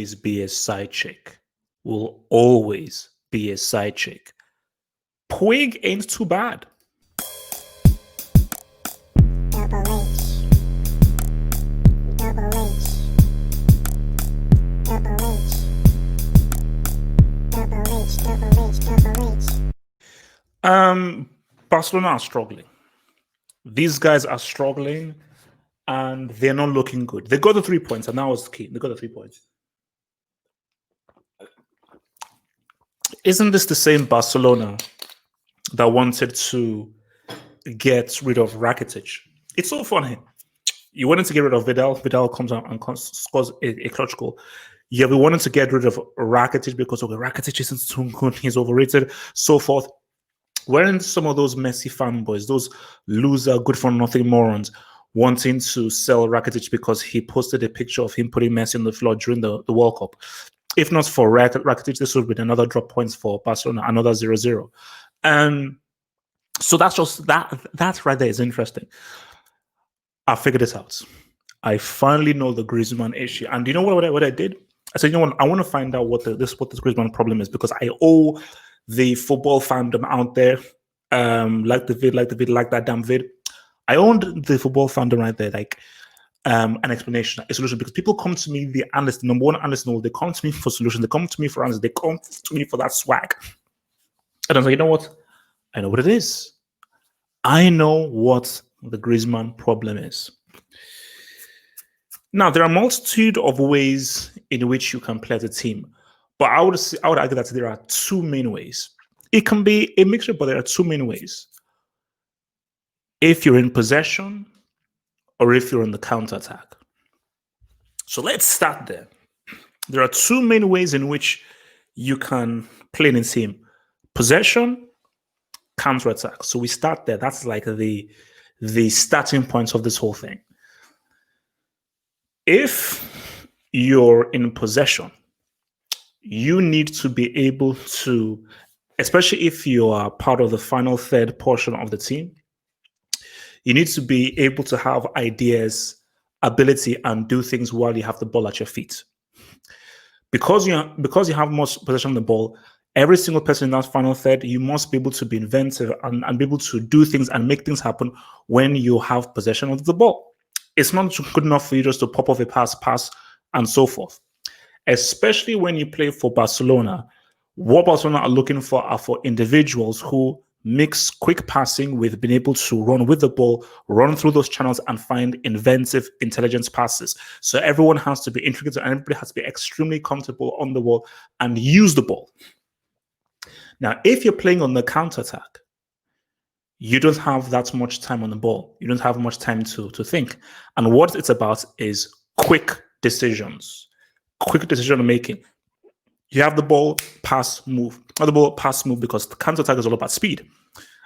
be a side chick. Will always be a side chick. Puig ain't too bad. Double H. Double H. Double H. Double H. Double H. Double H. Barcelona are struggling. These guys are struggling and they're not looking good. They got the 3 points, and that was key. They got the 3 points. Isn't this the same Barcelona that wanted to get rid of Rakitic? It's so funny. You wanted to get rid of Vidal. Vidal comes out and scores a clutch goal. Yeah, we wanted to get rid of Rakitic because Rakitic isn't too good. He's overrated, so forth. Weren't some of those Messi fanboys, those loser, good-for-nothing morons, wanting to sell Rakitic because he posted a picture of him putting Messi on the floor during the World Cup? If not for Rakitic, this would be another drop points for Barcelona, another 0-0. So that's just that right there is interesting. I figured this out. I finally know the Griezmann issue. And you know what I did? I said, you know what? I want to find out what this Griezmann problem is, because I owe the football fandom out there, like that damn vid. I owned the football fandom right there, like an explanation, a solution, because people come to me, the analyst, the number one analyst in the world, they come to me for solutions, they come to me for answers, they come to me for that swag. And I was like, you know what? I know what it is. I know what the Griezmann problem is. Now, there are a multitude of ways in which you can play as a team, but I would argue that there are two main ways. It can be a mixture, but there are two main ways. If you're in possession or if you're on the counterattack. So let's start there. There are two main ways in which you can play in a team: possession, counterattack. So we start there. That's like the starting points of this whole thing. If you're in possession, you need to be able to, especially if you are part of the final third portion of the team, you need to be able to have ideas, ability, and do things while you have the ball at your feet. Because you have most possession of the ball, every single person in that final third, you must be able to be inventive and be able to do things and make things happen when you have possession of the ball. It's not good enough for you just to pop off a pass, and so forth. Especially when you play for Barcelona, what Barcelona are looking for are for individuals who mix quick passing with being able to run with the ball, run through those channels, and find inventive, intelligent passes. So everyone has to be intricate and everybody has to be extremely comfortable on the ball and use the ball. Now, if you're playing on the counterattack, you don't have that much time on the ball. You don't have much time to think. And what it's about is quick decisions, quick decision making. You have the ball, pass, move. Not the ball, pass, move, because the counterattack is all about speed.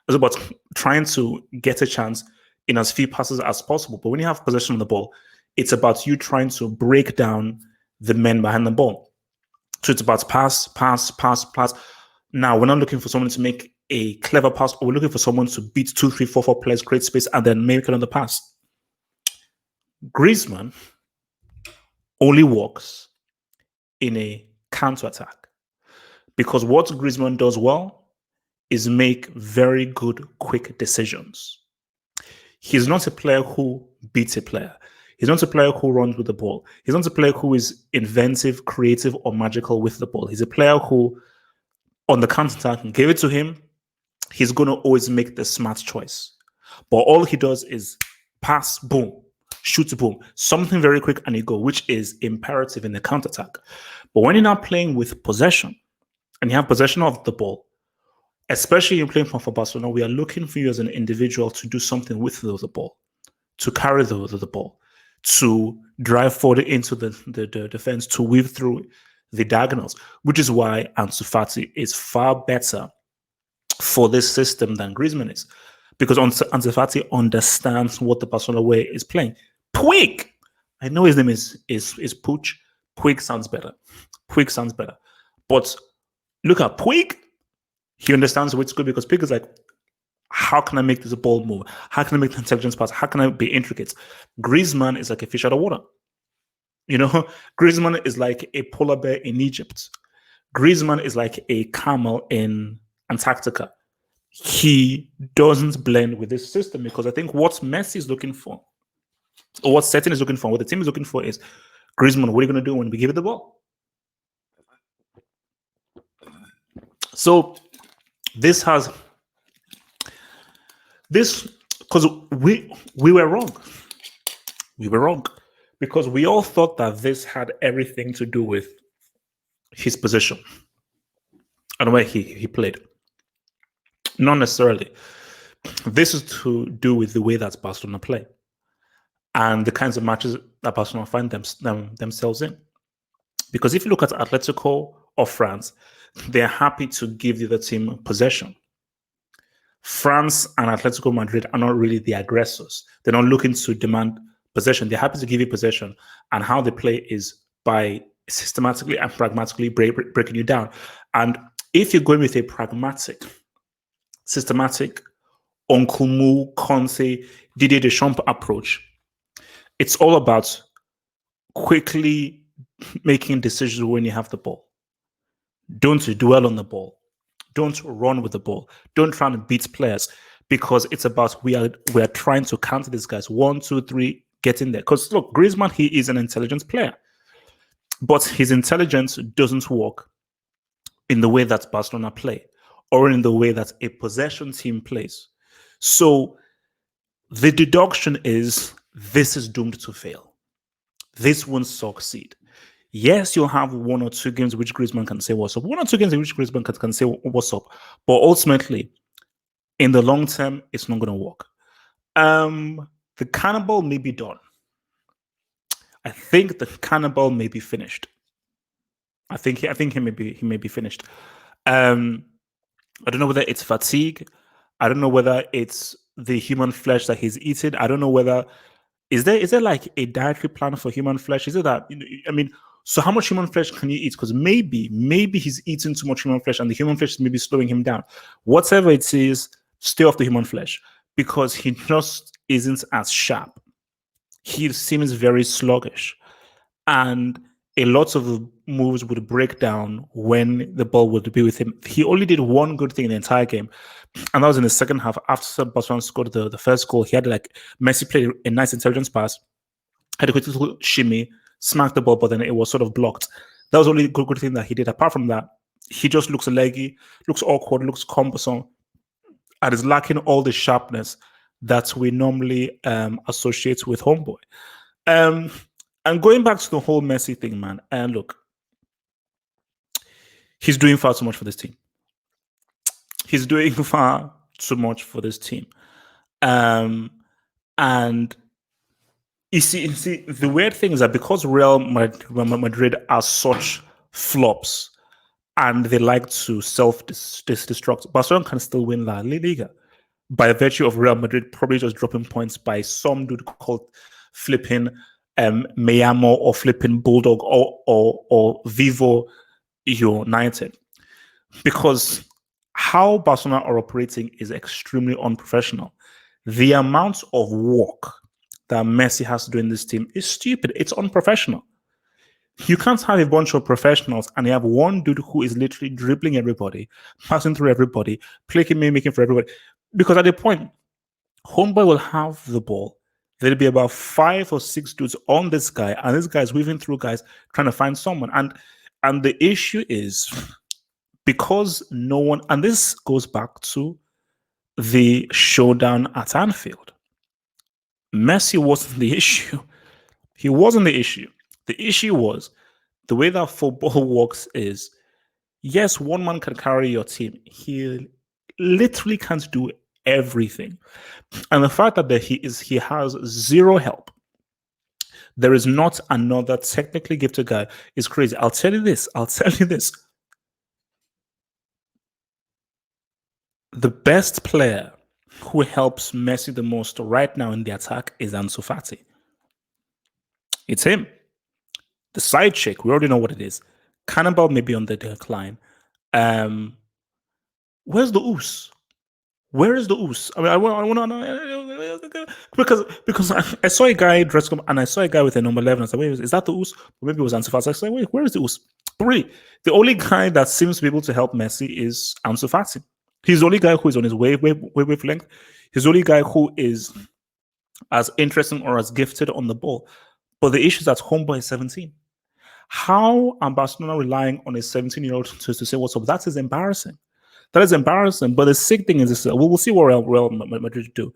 It's about trying to get a chance in as few passes as possible. But when you have possession of the ball, it's about you trying to break down the men behind the ball. So it's about pass. Now, we're not looking for someone to make a clever pass, or we're looking for someone to beat 2, 3, 4 players, create space, and then make another pass. Griezmann only works in a counter-attack, because what Griezmann does well is make very good, quick decisions. He's not a player who beats a player. He's not a player who runs with the ball. He's not a player who is inventive, creative, or magical with the ball. He's a player who, on the counter-attack, give it to him, he's going to always make the smart choice. But all he does is pass, boom, shoot, boom, something very quick, and you go, which is imperative in the counter-attack. But when you're not playing with possession, and you have possession of the ball, especially in playing for Barcelona, we are looking for you as an individual to do something with the ball, to carry the ball, to drive forward into the defense, to weave through the diagonals, which is why Ansu Fati is far better for this system than Griezmann is, because Ansu Fati understands what the Barcelona way is playing. Puig, I know his name is Puig. Puig sounds better. But look at Puig. He understands what's good, because Puig is like, how can I make this ball move? How can I make the intelligence pass? How can I be intricate? Griezmann is like a fish out of water. You know, Griezmann is like a polar bear in Egypt. Griezmann is like a camel in Antarctica. He doesn't blend with this system because I think what Messi is looking for, or what Setting is looking for, what the team is looking for is Griezmann, what are you going to do when we give you the ball? So this has this because we were wrong. We were wrong because we all thought that this had everything to do with his position and where he played. Not necessarily. This is to do with the way that Barcelona play and the kinds of matches that Barcelona find themselves in. Because if you look at Atletico or France, they're happy to give the other team possession. France and Atletico Madrid are not really the aggressors. They're not looking to demand possession. They're happy to give you possession. And how they play is by systematically and pragmatically breaking you down. And if you're going with a pragmatic, systematic, Uncle Mu, Conte, Didier Deschamps approach, it's all about quickly making decisions when you have the ball. Don't dwell on the ball. Don't run with the ball. Don't try and beat players because it's about we are trying to counter these guys. 1, 2, 3, get in there. Because look, Griezmann, he is an intelligent player, but his intelligence doesn't work in the way that Barcelona play or in the way that a possession team plays. So the deduction is this is doomed to fail. This won't succeed. Yes, you'll have 1 or 2 games which Griezmann can say what's up. 1 or 2 games in which Griezmann can say what's up. But ultimately, in the long term, it's not going to work. The cannibal may be done. I think the cannibal may be finished. I think he may be finished. I don't know whether it's fatigue. I don't know whether it's the human flesh that he's eating. I don't know whether is there like a dietary plan for human flesh? Is it that so how much human flesh can you eat? Because maybe he's eating too much human flesh and the human flesh is maybe slowing him down. Whatever it is, stay off the human flesh because he just isn't as sharp. He seems very sluggish. And a lot of the moves would break down when the ball would be with him. He only did one good thing in the entire game, and that was in the second half. After Barcelona scored the first goal, he had like Messi played a nice intelligence pass, had a quick little shimmy, smacked the ball, but then it was sort of blocked. That was the only good thing that he did. Apart from that, he just looks leggy, looks awkward, looks cumbersome, and is lacking all the sharpness that we normally associate with Homeboy. And going back to the whole Messi thing, man, and look, he's doing far too much for this team. He's doing far too much for this team. And you see, the weird thing is that because Real Madrid are such flops and they like to self-destruct, Barcelona can still win La Liga by virtue of Real Madrid probably just dropping points by some dude called flipping Miami or flipping Bulldog or Vivo United. Because how Barcelona are operating is extremely unprofessional. The amount of work that Messi has to do in this team is stupid. It's unprofessional. You can't have a bunch of professionals and you have one dude who is literally dribbling everybody, passing through everybody, making for everybody. Because at the point, Homeboy will have the ball. There'll be about 5 or 6 dudes on this guy, and this guy's weaving through guys trying to find someone. And the issue is because no one, and this goes back to the showdown at Anfield. Messi wasn't the issue. He wasn't the issue. The issue was the way that football works is, yes, one man can carry your team. He literally can't do everything. And the fact that he has zero help. There is not another technically gifted guy is crazy. I'll tell you this. The best player who helps Messi the most right now in the attack is Ansu Fati. It's him. The side chick, we already know what it is. Cannonball may be on the decline. Where's the Oos? Where is the ooze? I mean, I want to know because I saw a guy dressed up and I saw a guy with a number 11. I said, wait, is that the ooze? Or maybe it was Ansu Fati. I said, wait, where is the ooze? Three. The only guy that seems to be able to help Messi is Ansu Fati. He's the only guy who is on his wavelength. He's the only guy who is as interesting or as gifted on the ball. But the issue is that homeboy is 17. How are Barcelona relying on a 17-year-old to say what's up? That is embarrassing. That is embarrassing. But the sick thing is this: we'll see what Real Madrid do.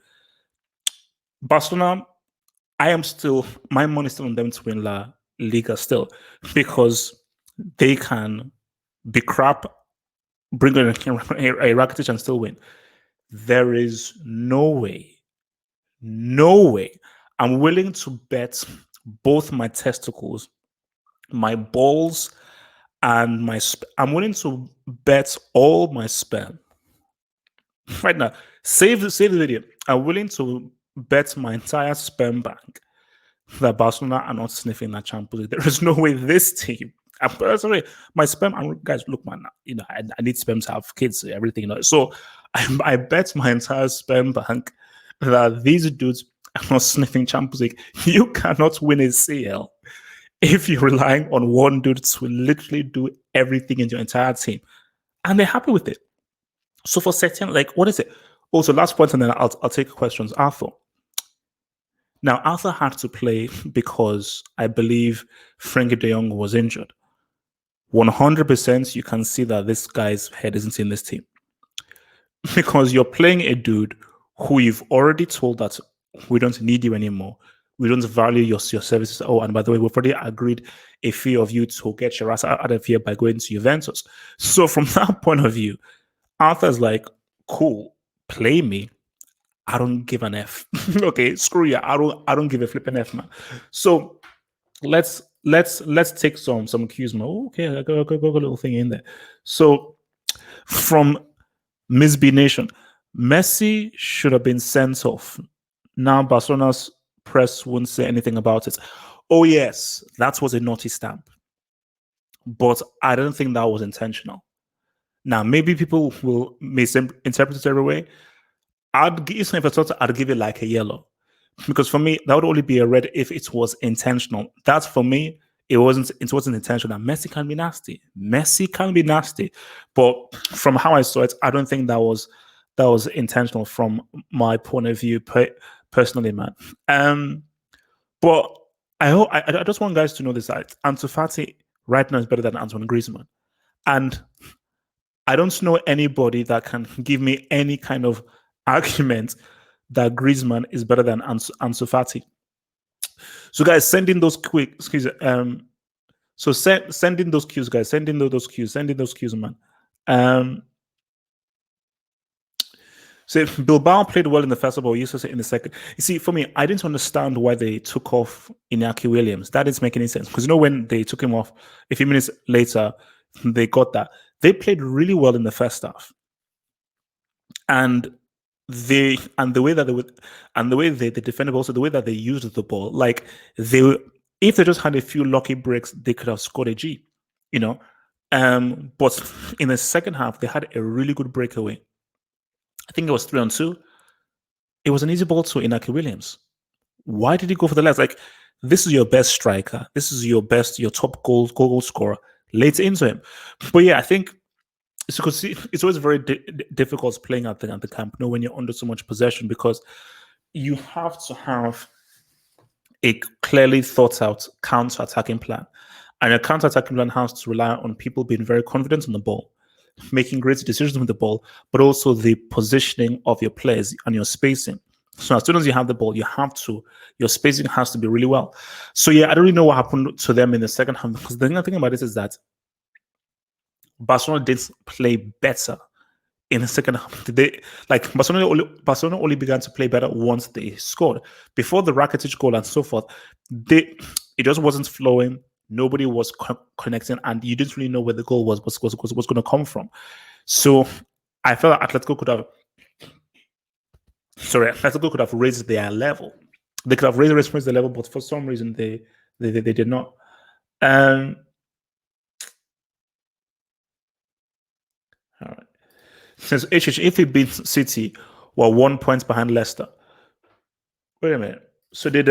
Barcelona, I am still my money is still on them to win La Liga still because they can be crap, bring in a Rakitic and still win. There is no way. I'm willing to bet both my testicles, my balls, and I'm willing to bet all my sperm right now. Save the video. I'm willing to bet my entire sperm bank that Barcelona are not sniffing that Champions League. There is no way this team. I'm personally, my sperm. Guys, look, man. I need sperm to have kids, everything. So I bet my entire sperm bank that these dudes are not sniffing Champions League. You cannot win a CL if you're relying on one dude to literally do everything in your entire team, and they're happy with it. So for Setien, like, what is it? Also, last point, and then I'll take questions. Arthur. Now, Arthur had to play because I believe Frankie de Jong was injured. 100%, you can see that this guy's head isn't in this team because you're playing a dude who you've already told that we don't need you anymore. We don't value your services. Oh, and by the way, we've already agreed a fee of you to get your ass out of here by going to Juventus. So from that point of view, Arthur's like, cool, play me. I don't give an F. Okay, screw you. I don't give a flipping F, man. So let's take some cues, man. Okay, I got a little thing in there. So from Miss B Nation, Messi should have been sent off. Now Barcelona's press won't say anything about it. Oh yes, that was a naughty stamp, but I don't think that was intentional. Now maybe people will misinterpret it every way. I'd give if I thought I'd give it like a yellow, because for me that would only be a red if it was intentional. That's for me. It wasn't intentional. Messi can be nasty. Messi can be nasty, but from how I saw it, I don't think that was intentional from my point of view, personally, man. But I just want guys to know this: that Ansu Fati right now is better than Antoine Griezmann, and I don't know anybody that can give me any kind of argument that Griezmann is better than Ansu Fati. So, guys, send in those quick. Excuse me. So send in those cues, guys. Send in those cues. Send in those cues, man. So Bilbao played well in the first half, used to say in the second. You see, for me, I didn't understand why they took off Iñaki Williams. That didn't make any sense because when they took him off, a few minutes later, they got that. They played really well in the first half, and the way that they defended, also the way that they used the ball, like if they just had a few lucky breaks, they could have scored a G, you know. But in the second half, they had a really good breakaway. I think it was 3-on-2. It was an easy ball to Inaki Williams. Why did he go for the legs? Like, this is your best striker. This is your top goal scorer. Later into him. But yeah, I think it's because it's always very difficult playing at the camp, when you're under so much possession, because you have to have a clearly thought out counter-attacking plan. And a counter-attacking plan has to rely on people being very confident on the ball, making great decisions with the ball, but also the positioning of your players and your spacing. So as soon as you have the ball, your spacing has to be really well. So yeah, I don't really know what happened to them in the second half, because the thing about this is that Barcelona did play better in the second half. Barcelona only began to play better once they scored. Before the Rakitic goal and so forth, it just wasn't flowing. Nobody was connecting, and you didn't really know where the goal was going to come from. So I felt like Atletico could have raised their level. They could have raised their level, but for some reason they did not. All right. Since HH, if he beats City, we're 1 point behind Leicester. Wait a minute. So did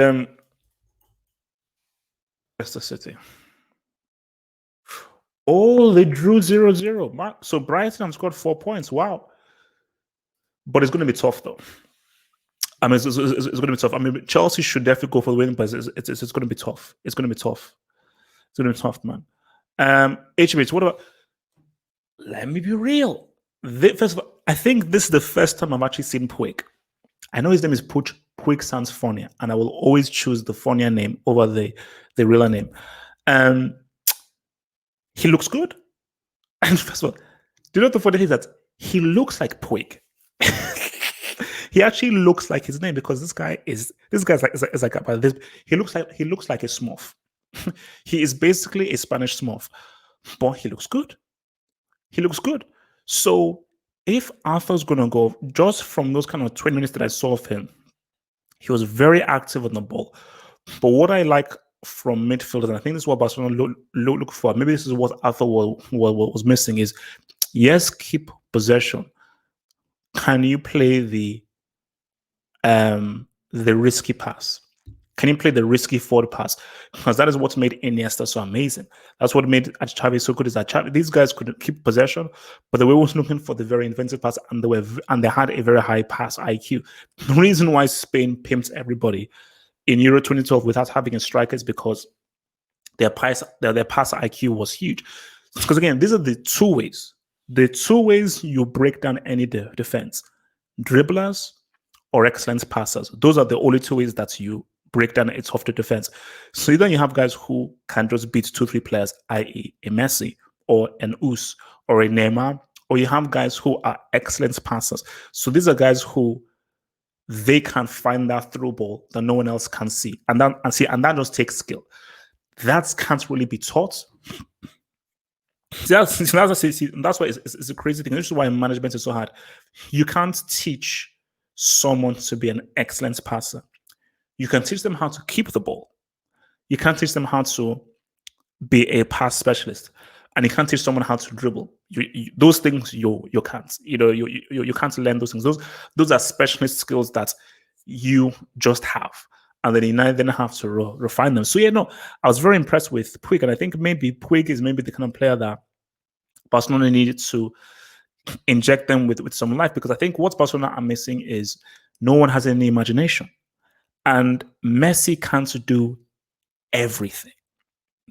Leicester City? Oh, they drew 0-0. So Brighton scored 4 points. Wow. But it's going to be tough, though. I mean, it's going to be tough. I mean, Chelsea should definitely go for the win, but it's going to be tough. It's going to be tough. It's going to be tough, man. HBH, what about? Let me be real. First of all, I think this is the first time I've actually seen Puig. I know his name is Puig. Puig sounds funnier, and I will always choose the funnier name over the realer name. He looks good. And first of all, do you know the funny thing is that he looks like Puig? He actually looks like his name because this guy's like this. He looks like a Smurf. He is basically a Spanish Smurf, but he looks good. He looks good. So if Arthur's gonna go, just from those kind of 20 minutes that I saw of him, he was very active on the ball. But what I like from midfielders, and I think this is what Barcelona look for, maybe this is what Arthur was missing, is yes, keep possession. Can you play the risky pass? Can you play the risky forward pass? Because that is what made Iniesta so amazing. That's what made Xavi so good. Is that these guys could keep possession, but they were always looking for the very inventive pass, and they had a very high pass IQ. The reason why Spain pimped everybody in Euro 2012 without having a striker is because their pass IQ was huge. Because again, these are the two ways. The two ways you break down any defense: dribblers or excellent passers. Those are the only two ways that you break down a tough defense. So either you have guys who can just beat 2-3 players, i.e. a Messi or an Us or a Neymar, or you have guys who are excellent passers. So these are guys who they can find that through ball that no one else can see. And that just takes skill. That can't really be taught. That's why it's a crazy thing. This is why management is so hard. You can't teach someone to be an excellent passer. You can teach them how to keep the ball. You can't teach them how to be a pass specialist, and you can't teach someone how to dribble. Those things you can't. You can't learn those things. Those are specialist skills that you just have, and then you then have to refine them. So I was very impressed with Puig, and I think maybe Puig is maybe the kind of player that Barcelona needed to inject them with some life, because I think what Barcelona are missing is no one has any imagination. And Messi can't do everything.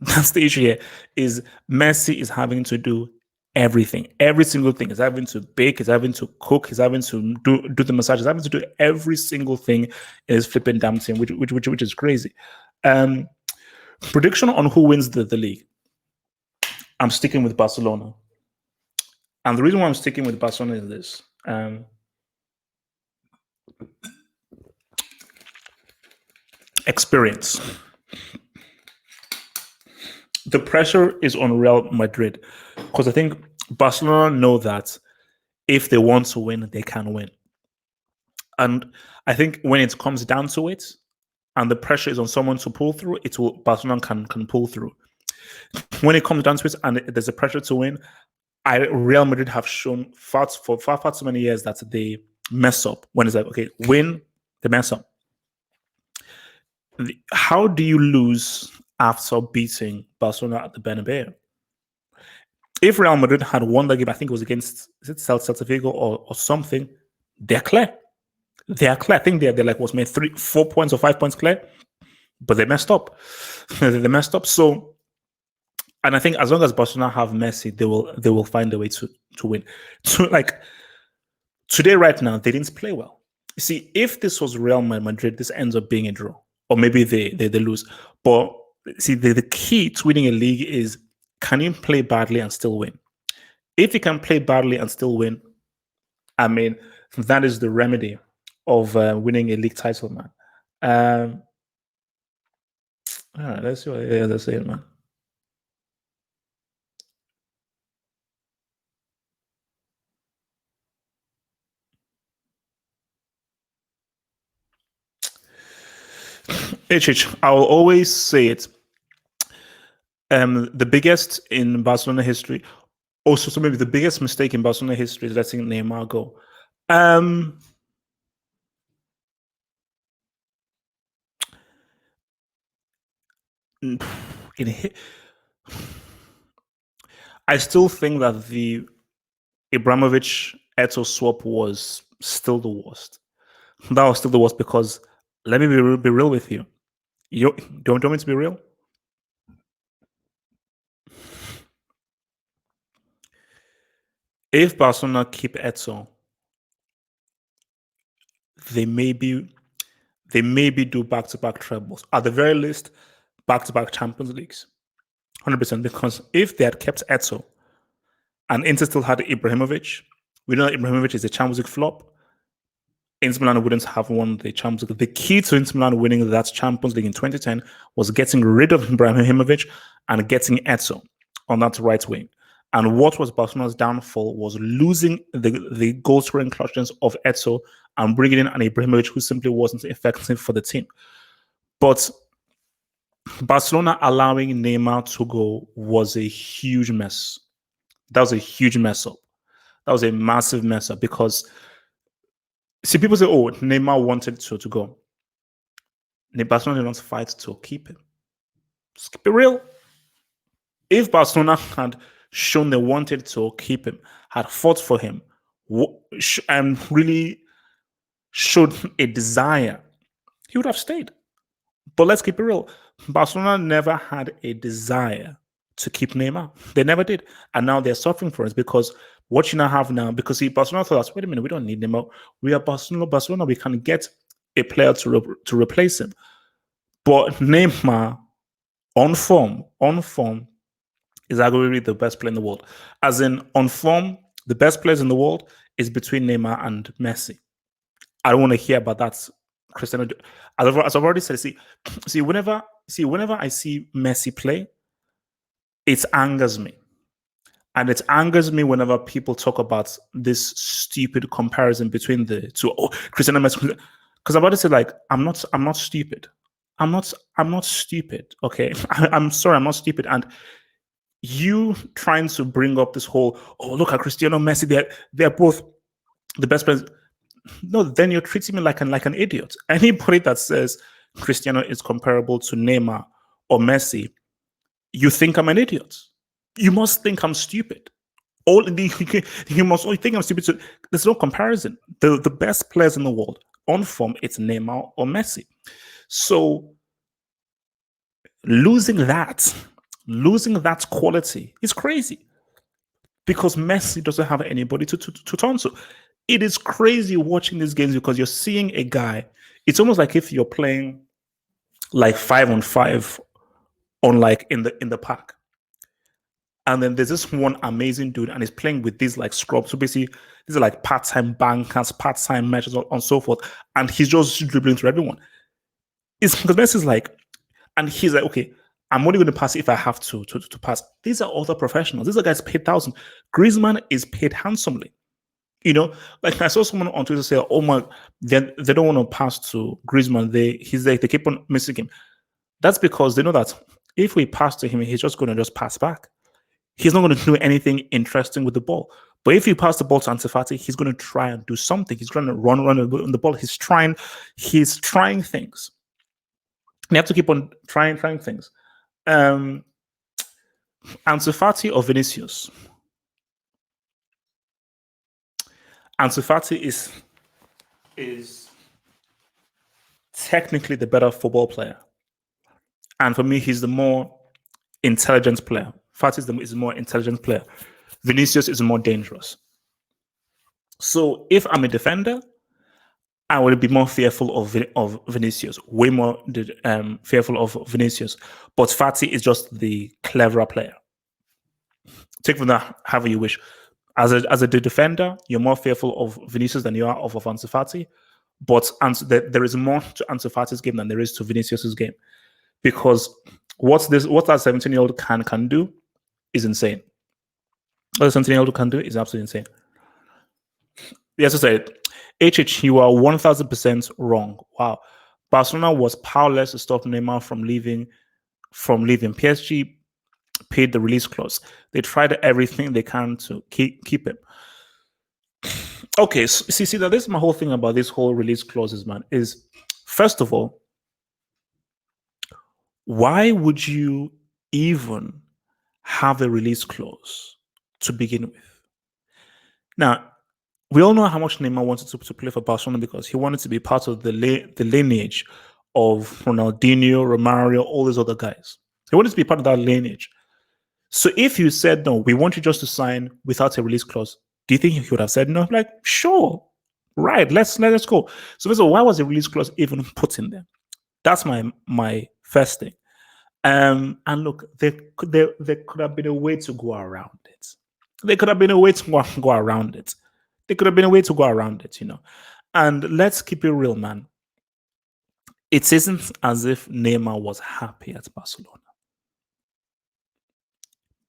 That's the issue here. Is Messi is having to do everything, every single thing. He's having to bake, he's having to cook, he's having to do the massage, he's having to do every single thing in his flipping damn team, which is crazy. Prediction on who wins the league. I'm sticking with Barcelona. And the reason why I'm sticking with Barcelona is this. Experience. The pressure is on Real Madrid because I think Barcelona know that if they want to win, they can win. And I think when it comes down to it, and the pressure is on someone to pull through, Barcelona can pull through. When it comes down to it, and there's a pressure to win, Real Madrid have shown for far too many years that they mess up. When it's like, okay, win, they mess up. How do you lose after beating Barcelona at the Bernabeu? If Real Madrid had won that game, I think it was against Celta Vigo or something, they're clear. They're clear. I think they're like what's made 4 points or 5 points clear, but they messed up. They messed up. So, and I think as long as Barcelona have Messi, they will find a way to win. So, like today, right now, they didn't play well. You see, if this was Real Madrid, this ends up being a draw, or maybe they lose. But see, the key to winning a league is, can you play badly and still win? If you can play badly and still win, I mean, that is the remedy of winning a league title, man. All right, let's see what they're saying, man. I will always say it. The biggest in Barcelona history, Also, so maybe the biggest mistake in Barcelona history is letting Neymar go. Um, in, I still think that the Ibrahimovic Eto swap was still the worst. That was still the worst because let me be real with you. You don't want me to be real? If Barcelona keep Eto, they maybe they maybe do back-to-back trebles. At the very least, back-to-back Champions Leagues. 100%. Because if they had kept Eto and Inter still had Ibrahimovic, we know that Ibrahimovic is a Champions League flop. Inter Milan wouldn't have won the Champions League. The key to Inter Milan winning that Champions League in 2010 was getting rid of Ibrahimovic and getting Eto on that right wing. And what was Barcelona's downfall was losing the goal scoring clutches of Eto and bringing in an Ibrahimovic who simply wasn't effective for the team. But Barcelona allowing Neymar to go was a huge mess. That was a huge mess up. That was a massive mess up because, see, people say, oh, Neymar wanted to go. Barcelona did not fight to keep him. Let's keep it real. If Barcelona had shown they wanted to keep him, had fought for him, and really showed a desire, he would have stayed. But let's keep it real. Barcelona never had a desire to keep Neymar. They never did. And now they're suffering for it because what you now have now, because see, Barcelona thought, wait a minute, we don't need Neymar. We are Barcelona, we can get a player to replace him. But Neymar, on form, is arguably the best player in the world. As in, on form, the best players in the world is between Neymar and Messi. I don't want to hear about that. Cristiano, as I've already said, see, whenever I see Messi play, it angers me. And it angers me whenever people talk about this stupid comparison between the two. Oh, Cristiano Messi. Because I'm about to say, like, I'm not stupid. I'm not stupid. Okay. I'm sorry, I'm not stupid. And you trying to bring up this whole, oh, look at Cristiano Messi, they're both the best players. No, then you're treating me like an idiot. Anybody that says Cristiano is comparable to Neymar or Messi, you think I'm an idiot. You must think I'm stupid. You must only think I'm stupid. So there's no comparison. The best players in the world on form, it's Neymar or Messi. So losing that quality is crazy because Messi doesn't have anybody to turn to. It is crazy watching these games because you're seeing a guy. It's almost like if you're playing like 5-on-5 on like in the park. And then there's this one amazing dude, and he's playing with these like scrubs. So basically, these are like part-time bankers, part-time matches, and so forth. And he's just dribbling through everyone. It's because Messi's like, and he's like, okay, I'm only going to pass if I have to pass. These are other professionals. These are guys paid thousands. Griezmann is paid handsomely. You know, like I saw someone on Twitter say, "Oh my, they don't want to pass to Griezmann. They keep on missing him." That's because they know that if we pass to him, he's just going to just pass back. He's not going to do anything interesting with the ball. But if you pass the ball to Ansu Fati, he's going to try and do something. He's going to run on the ball. He's trying things. You have to keep on trying things. Ansu Fati or Vinicius? Ansu Fati is technically the better football player. And for me, he's the more intelligent player. Fati is the more intelligent player. Vinicius is more dangerous. So if I'm a defender, I would be more fearful of Vinicius, way more fearful of Vinicius. But Fati is just the cleverer player. Take from that however you wish. As a defender, you're more fearful of Vinicius than you are of Ansu Fati. But there is more to Ansu Fati's game than there is to Vinicius's game. Because what that 17-year-old can do is insane. What the 17-year-old can do is absolutely insane. Yes, I said, HH, you are 1000% wrong. Wow. Barcelona was powerless to stop Neymar from leaving PSG. paid the release clause. They tried everything they can to keep him. Okay, so, see that this is my whole thing about this whole release clauses, man. Is first of all, why would you even have a release clause to begin with? Now, we all know how much Neymar wanted to play for Barcelona because he wanted to be part of the lineage of Ronaldinho, Romario, all these other guys. He wanted to be part of that lineage. So if you said no, we want you just to sign without a release clause, do you think he would have said no? Like, sure, right, let's go. So first of all, why was the release clause even put in there? That's my first thing. And look, there could have been a way to go around it. There could have been a way to go around it. There could have been a way to go around it, you know. And let's keep it real, man. It isn't as if Neymar was happy at Barcelona.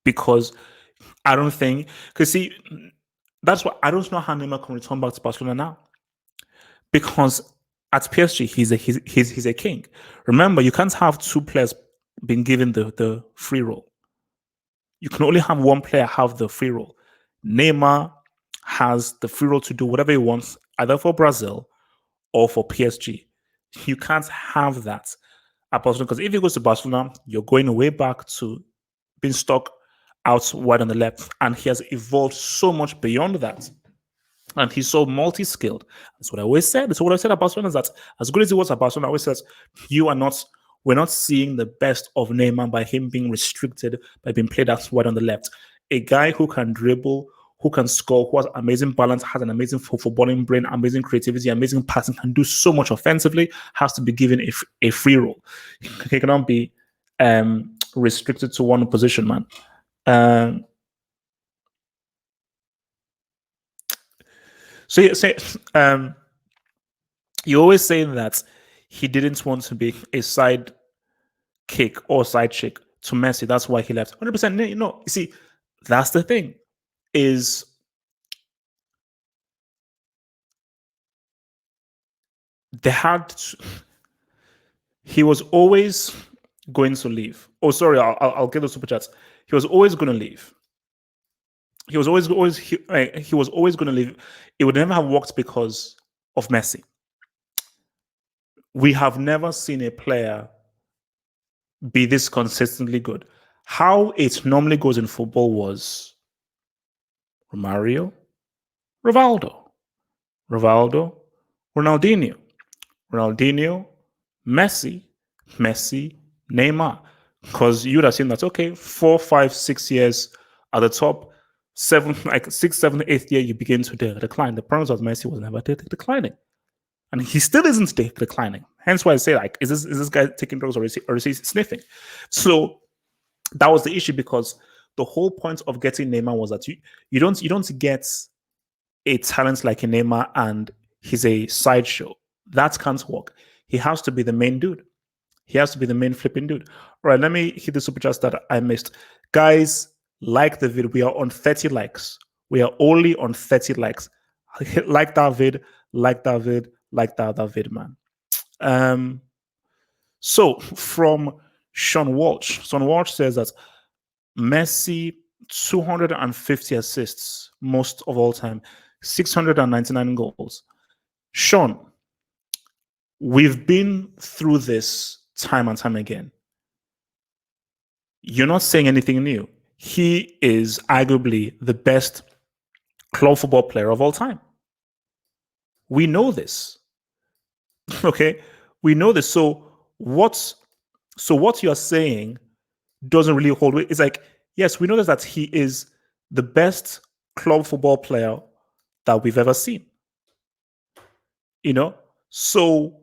Because I don't think, because see, that's why I don't know how Neymar can return back to Barcelona now. Because at PSG, he's a king. Remember, you can't have two players being given the free role. You can only have one player have the free role. Neymar has the free role to do whatever he wants, either for Brazil or for PSG. You can't have that at Barcelona because if he goes to Barcelona, you're going way back to being stuck out wide on the left, and he has evolved so much beyond that. And he's so multi-skilled. That's what I always said. That's what I said about Barcelona is that as good as he was at Barcelona, I always says we're not seeing the best of Neymar by him being restricted, by being played out wide on the left. A guy who can dribble, who can score, who has amazing balance, has an amazing footballing brain, amazing creativity, amazing passing, can do so much offensively, has to be given a free role. He cannot be restricted to one position, man. So you always say that he didn't want to be a side kick or side chick to Messi. That's why he left. 100%. You know, you see, that's the thing. Is they had to, he was always going to leave. Oh, sorry, I'll get the super chats. He was always going to leave. He was always he was always going to leave. It would never have worked because of Messi. We have never seen a player be this consistently good. How it normally goes in football was Romario, Rivaldo, Ronaldinho, Messi, Neymar. Because you would have seen that, okay, 4, 5, 6 years at the top, 7, like 6, 7, 8th year, you begin to decline. The problem was Messi was never declining. And he still isn't declining. Hence why I say, like, is this guy taking drugs or is he sniffing? So that was the issue because the whole point of getting Neymar was that you don't get a talent like a Neymar and he's a sideshow. That can't work. He has to be the main dude. He has to be the main flipping dude. All right, let me hit the super chats that I missed. Guys, like the video. We are on 30 likes. We are only on 30 likes. Like that vid, like that vid, like that vid, man. So from Sean Walsh says that Messi 250 assists, most of all time, 699 goals. Sean, we've been through this time and time again. You're not saying anything new. He is arguably the best club football player of all time. We know this. Okay? We know this. So what you're saying doesn't really hold weight. It's like, yes, we know that he is the best club football player that we've ever seen. You know? So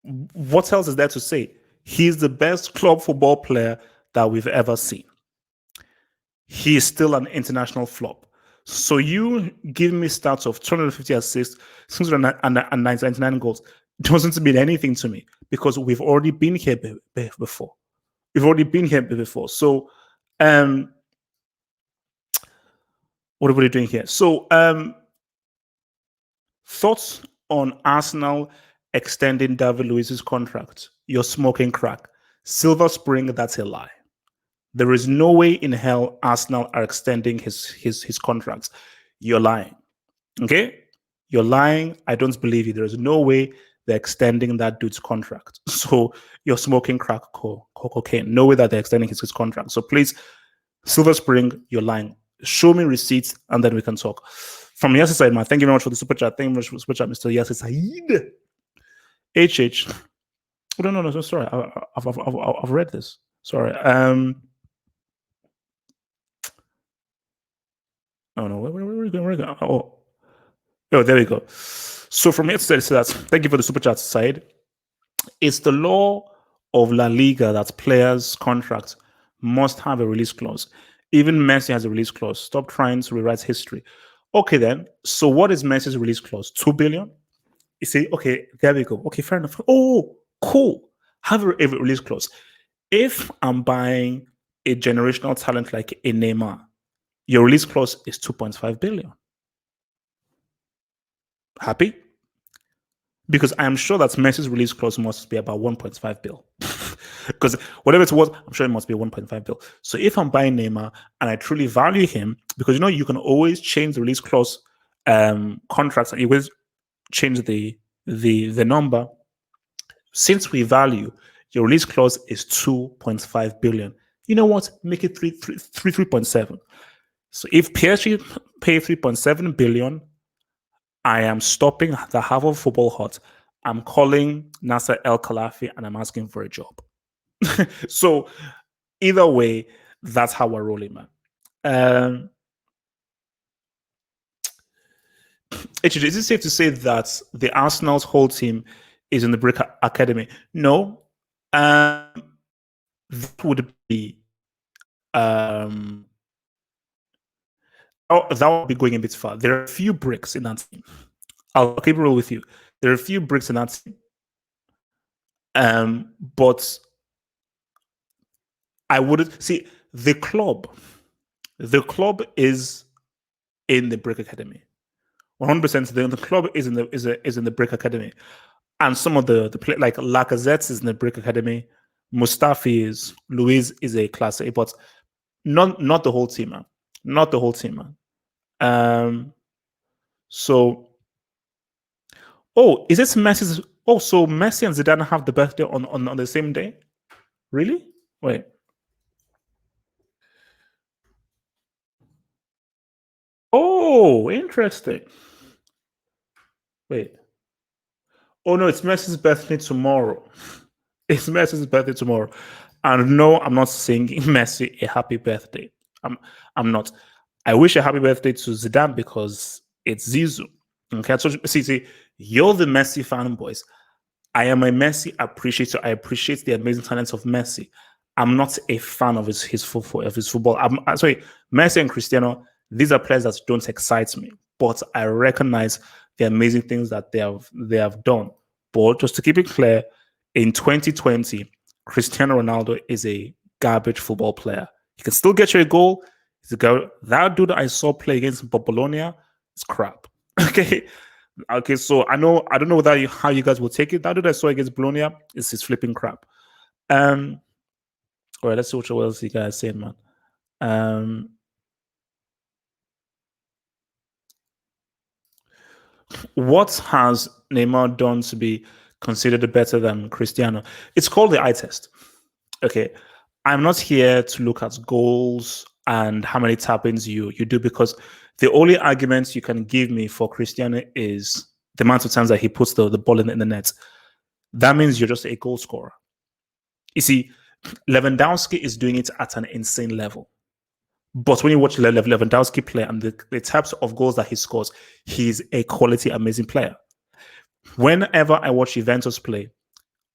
what else is there to say? He's the best club football player that we've ever seen. He is still an international flop. So you give me stats of 250 assists, 699 goals. Doesn't mean anything to me because we've already been here before. We've already been here before. So, what are we doing here? So, thoughts on Arsenal extending David Luiz's contract? You're smoking crack. Silver Spring, that's a lie. There is no way in hell Arsenal are extending his contracts. You're lying. Okay? You're lying. I don't believe you. There is no way they're extending that dude's contract. So you're smoking crack cocaine. No way that they're extending his contract. So please, Silver Spring, you're lying. Show me receipts and then we can talk. From Yasser Said, man, thank you very much for the super chat. Thank you very much for the super chat, Mr. Yasser Said. HH. Oh, no, sorry. I've read this. Sorry. Oh no, where are we going? Oh, there we go. So from here to that, thank you for the super chat side. It's the law of La Liga that players' contracts must have a release clause. Even Messi has a release clause. Stop trying to rewrite history. Okay, then. So what is Messi's release clause? 2 billion? You see, okay, there we go. Okay, fair enough. Oh, cool. Have a release clause. If I'm buying a generational talent like a Neymar, your release clause is 2.5 billion. Happy? Because I am sure that Messi's release clause must be about 1.5 bill. Because whatever it was, I'm sure it must be 1.5 bill. So if I'm buying Neymar and I truly value him, because you can always change the release clause contracts and you always change the number. Since we value your release clause is 2.5 billion, you know what? Make it 3.7. So if PSG pay 3.7 billion, I am stopping the Harvard Football Hut. I'm calling Nasser El Khelafi and I'm asking for a job. So either way, that's how we're rolling, man. Is it safe to say that the Arsenal's whole team is in the Brick Academy? No. That would be that would be going a bit far. There are a few bricks in that team. I'll keep it real with you. There are a few bricks in that team. But I wouldn't see the club. The club is in the Brick Academy. 100%. The club is in the Brick Academy, and some of the play like Lacazette is in the Brick Academy. Mustafi is, Luis is a class A, but not the whole team, man. Not the whole team, man. So, is this Messi's? Oh, so Messi and Zidane have the birthday on the same day? Really? Wait. Oh, interesting. Wait. Oh no, it's Messi's birthday tomorrow. It's Messi's birthday tomorrow. And no, I'm not singing Messi a happy birthday. I'm not. I wish a happy birthday to Zidane because it's Zizou. Okay, so see, you're the Messi fanboys. I am a Messi appreciator. I appreciate the amazing talents of Messi. I'm not a fan of his football. I'm sorry, Messi and Cristiano. These are players that don't excite me, but I recognize the amazing things that they have done. But just to keep it clear, in 2020, Cristiano Ronaldo is a garbage football player. He can still get you a goal. That dude I saw play against Bologna is crap. Okay, so I don't know how you guys will take it. That dude I saw against Bologna is flipping crap. All right, let's see what else you guys saying, man. What has Neymar done to be considered better than Cristiano? It's called the eye test. Okay, I'm not here to look at goals and how many tap-ins you do, because the only arguments you can give me for Cristiano is the amount of times that he puts the ball in the net. That means you're just a goal scorer. You see, Lewandowski is doing it at an insane level. But when you watch Lewandowski play and the types of goals that he scores, he's a quality, amazing player. Whenever I watch Juventus play,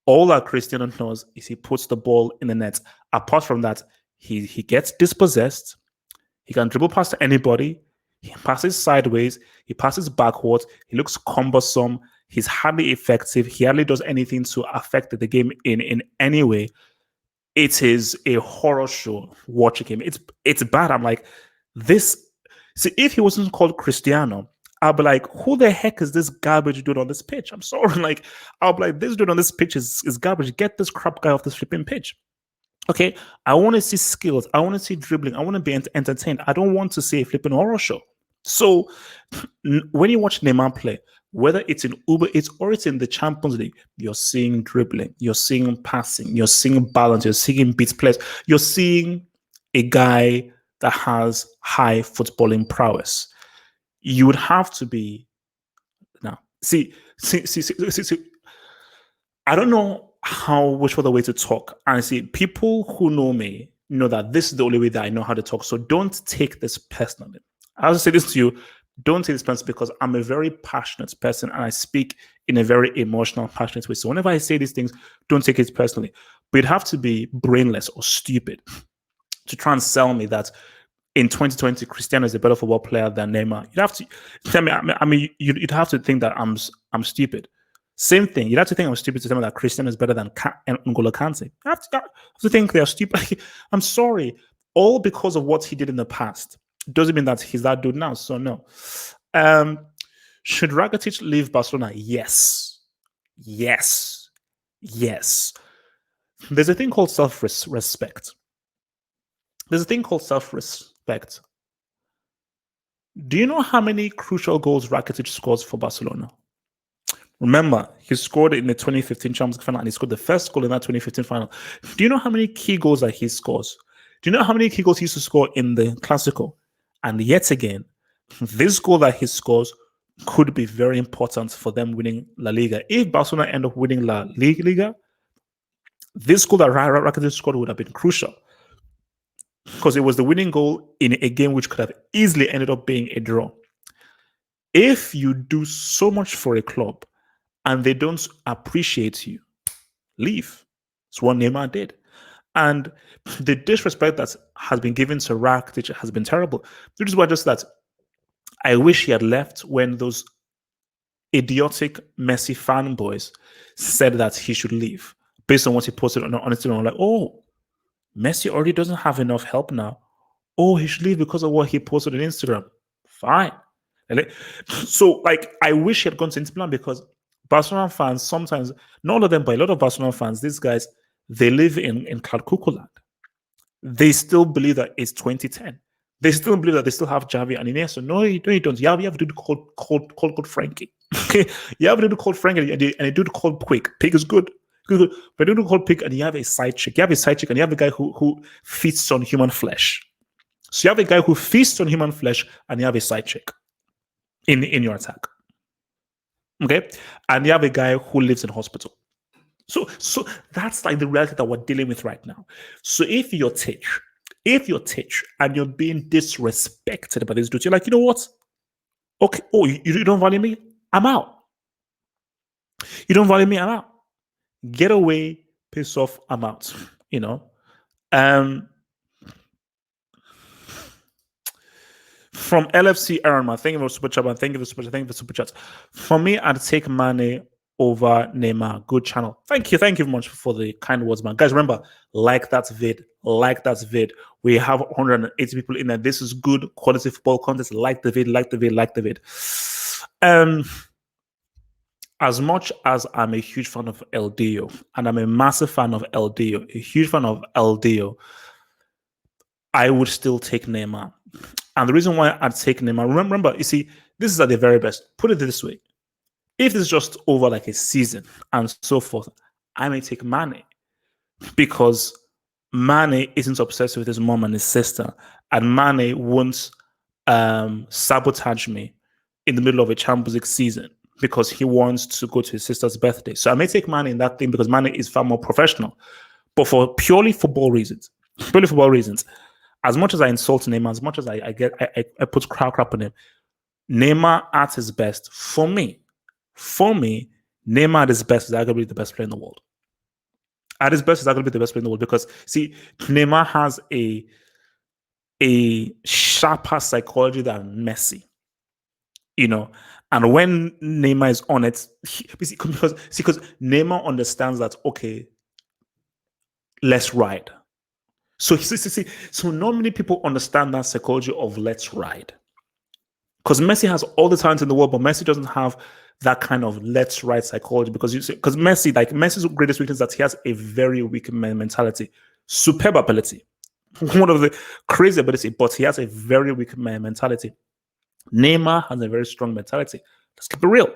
all that Cristiano knows is he puts the ball in the net. Apart from that, he gets dispossessed. He can dribble past anybody. He passes sideways. He passes backwards. He looks cumbersome. He's hardly effective. He hardly does anything to affect the game in any way. It is a horror show watching him. It's bad. I'm like, this. See, if he wasn't called Cristiano, I'll be like, who the heck is this garbage dude on this pitch? I'm sorry. Like, I'll be like, this dude on this pitch is garbage. Get this crap guy off this flipping pitch. Okay, I want to see skills. I want to see dribbling. I want to be entertained. I don't want to see a flipping horror show. So when you watch Neymar play, whether it's in Uber Eats or it's in the Champions League, you're seeing dribbling, you're seeing passing, you're seeing balance, you're seeing beat players, you're seeing a guy that has high footballing prowess. You would have to be now. See, I don't know which other way to talk. And see, people who know me know that this is the only way that I know how to talk. So don't take this personally. I'll say this to you. Don't take this personally because I'm a very passionate person and I speak in a very emotional, passionate way. So whenever I say these things, don't take it personally. But you'd have to be brainless or stupid to try and sell me that in 2020, Cristiano is a better football player than Neymar. You'd have to tell me. I mean, you'd have to think that I'm stupid. Same thing. You'd have to think I'm stupid to tell me that Cristiano is better than N'Golo Kante. You have to think they're stupid. I'm sorry. All because of what he did in the past. Doesn't mean that he's that dude now. So no. Should Rakitic leave Barcelona? Yes. Yes. Yes. There's a thing called self-respect. There's a thing called self-respect. Do you know how many crucial goals Rakitic scores for Barcelona? Remember, he scored in the 2015 Champions League final and he scored the first goal in that 2015 final. Do you know how many key goals that he scores? Do you know how many key goals he used to score in the Clasico? And yet again, this goal that he scores could be very important for them winning La Liga. If Barcelona end up winning La Liga, this goal that Rakitic scored would have been crucial because it was the winning goal in a game which could have easily ended up being a draw. If you do so much for a club and they don't appreciate you, leave. It's what Neymar did. And the disrespect that has been given to Rakitic has been terrible. This is why just that I wish he had left when those idiotic Messi fanboys said that he should leave based on what he posted on Instagram. Like, oh, Messi already doesn't have enough help now. Oh, he should leave because of what he posted on Instagram. Fine. So, like, I wish he had gone to Inter Milan because Barcelona fans sometimes, not all of them, but a lot of Barcelona fans, these guys, they live in Cloud Cuckoo land. They still believe that it's 2010. They still believe that they still have Javi and Iniesta. No, you don't. You have a dude called Frankie. You have a dude called Frankie and a dude called Quick. Pig is good. Good. But a dude called Pig and you have a side chick. You have a side chick and you have a guy who feasts on human flesh. So you have a guy who feasts on human flesh and you have a side chick in your attack. Okay? And you have a guy who lives in hospital. So that's like the reality that we're dealing with right now. So if you're Titch and you're being disrespected by this dude, you're like, you know what? Okay, oh, you don't value me? I'm out. You don't value me? I'm out. Get away, piss off, I'm out. You know? From LFC Aaron, thank you for super chat, thank you for super chat. For me, I'd take Mane over Neymar. Good channel. Thank you very much for the kind words, man. Guys, remember, like that vid. We have 180 people in there. This is good quality football content. Like the vid. As much as I'm a huge fan of LDO, and I'm a massive fan of LDO, a huge fan of LDO, I would still take Neymar. And the reason why I'd take Neymar, remember, you see, this is at the very best. Put it this way. If it's just over like a season and so forth, I may take Mane because Mane isn't obsessed with his mom and his sister, and Mane won't sabotage me in the middle of a Champions League season because he wants to go to his sister's birthday. So I may take Mane in that thing because Mane is far more professional. But for purely football reasons, as much as I insult Neymar, as much as I put crap on him, Neymar at his best, for me, Neymar at his best is arguably the best player in the world. At his best is arguably the best player in the world because, see, Neymar has a sharper psychology than Messi, you know. And when Neymar is on it, because Neymar understands that, okay, let's ride. So not many people understand that psychology of let's ride. Because Messi has all the talent in the world, but Messi doesn't have that kind of let's ride psychology. Because Messi's greatest weakness is that he has a very weak mentality. superb ability, one of the crazy ability, but he has a very weak mentality. Neymar has a very strong mentality. Let's keep it real.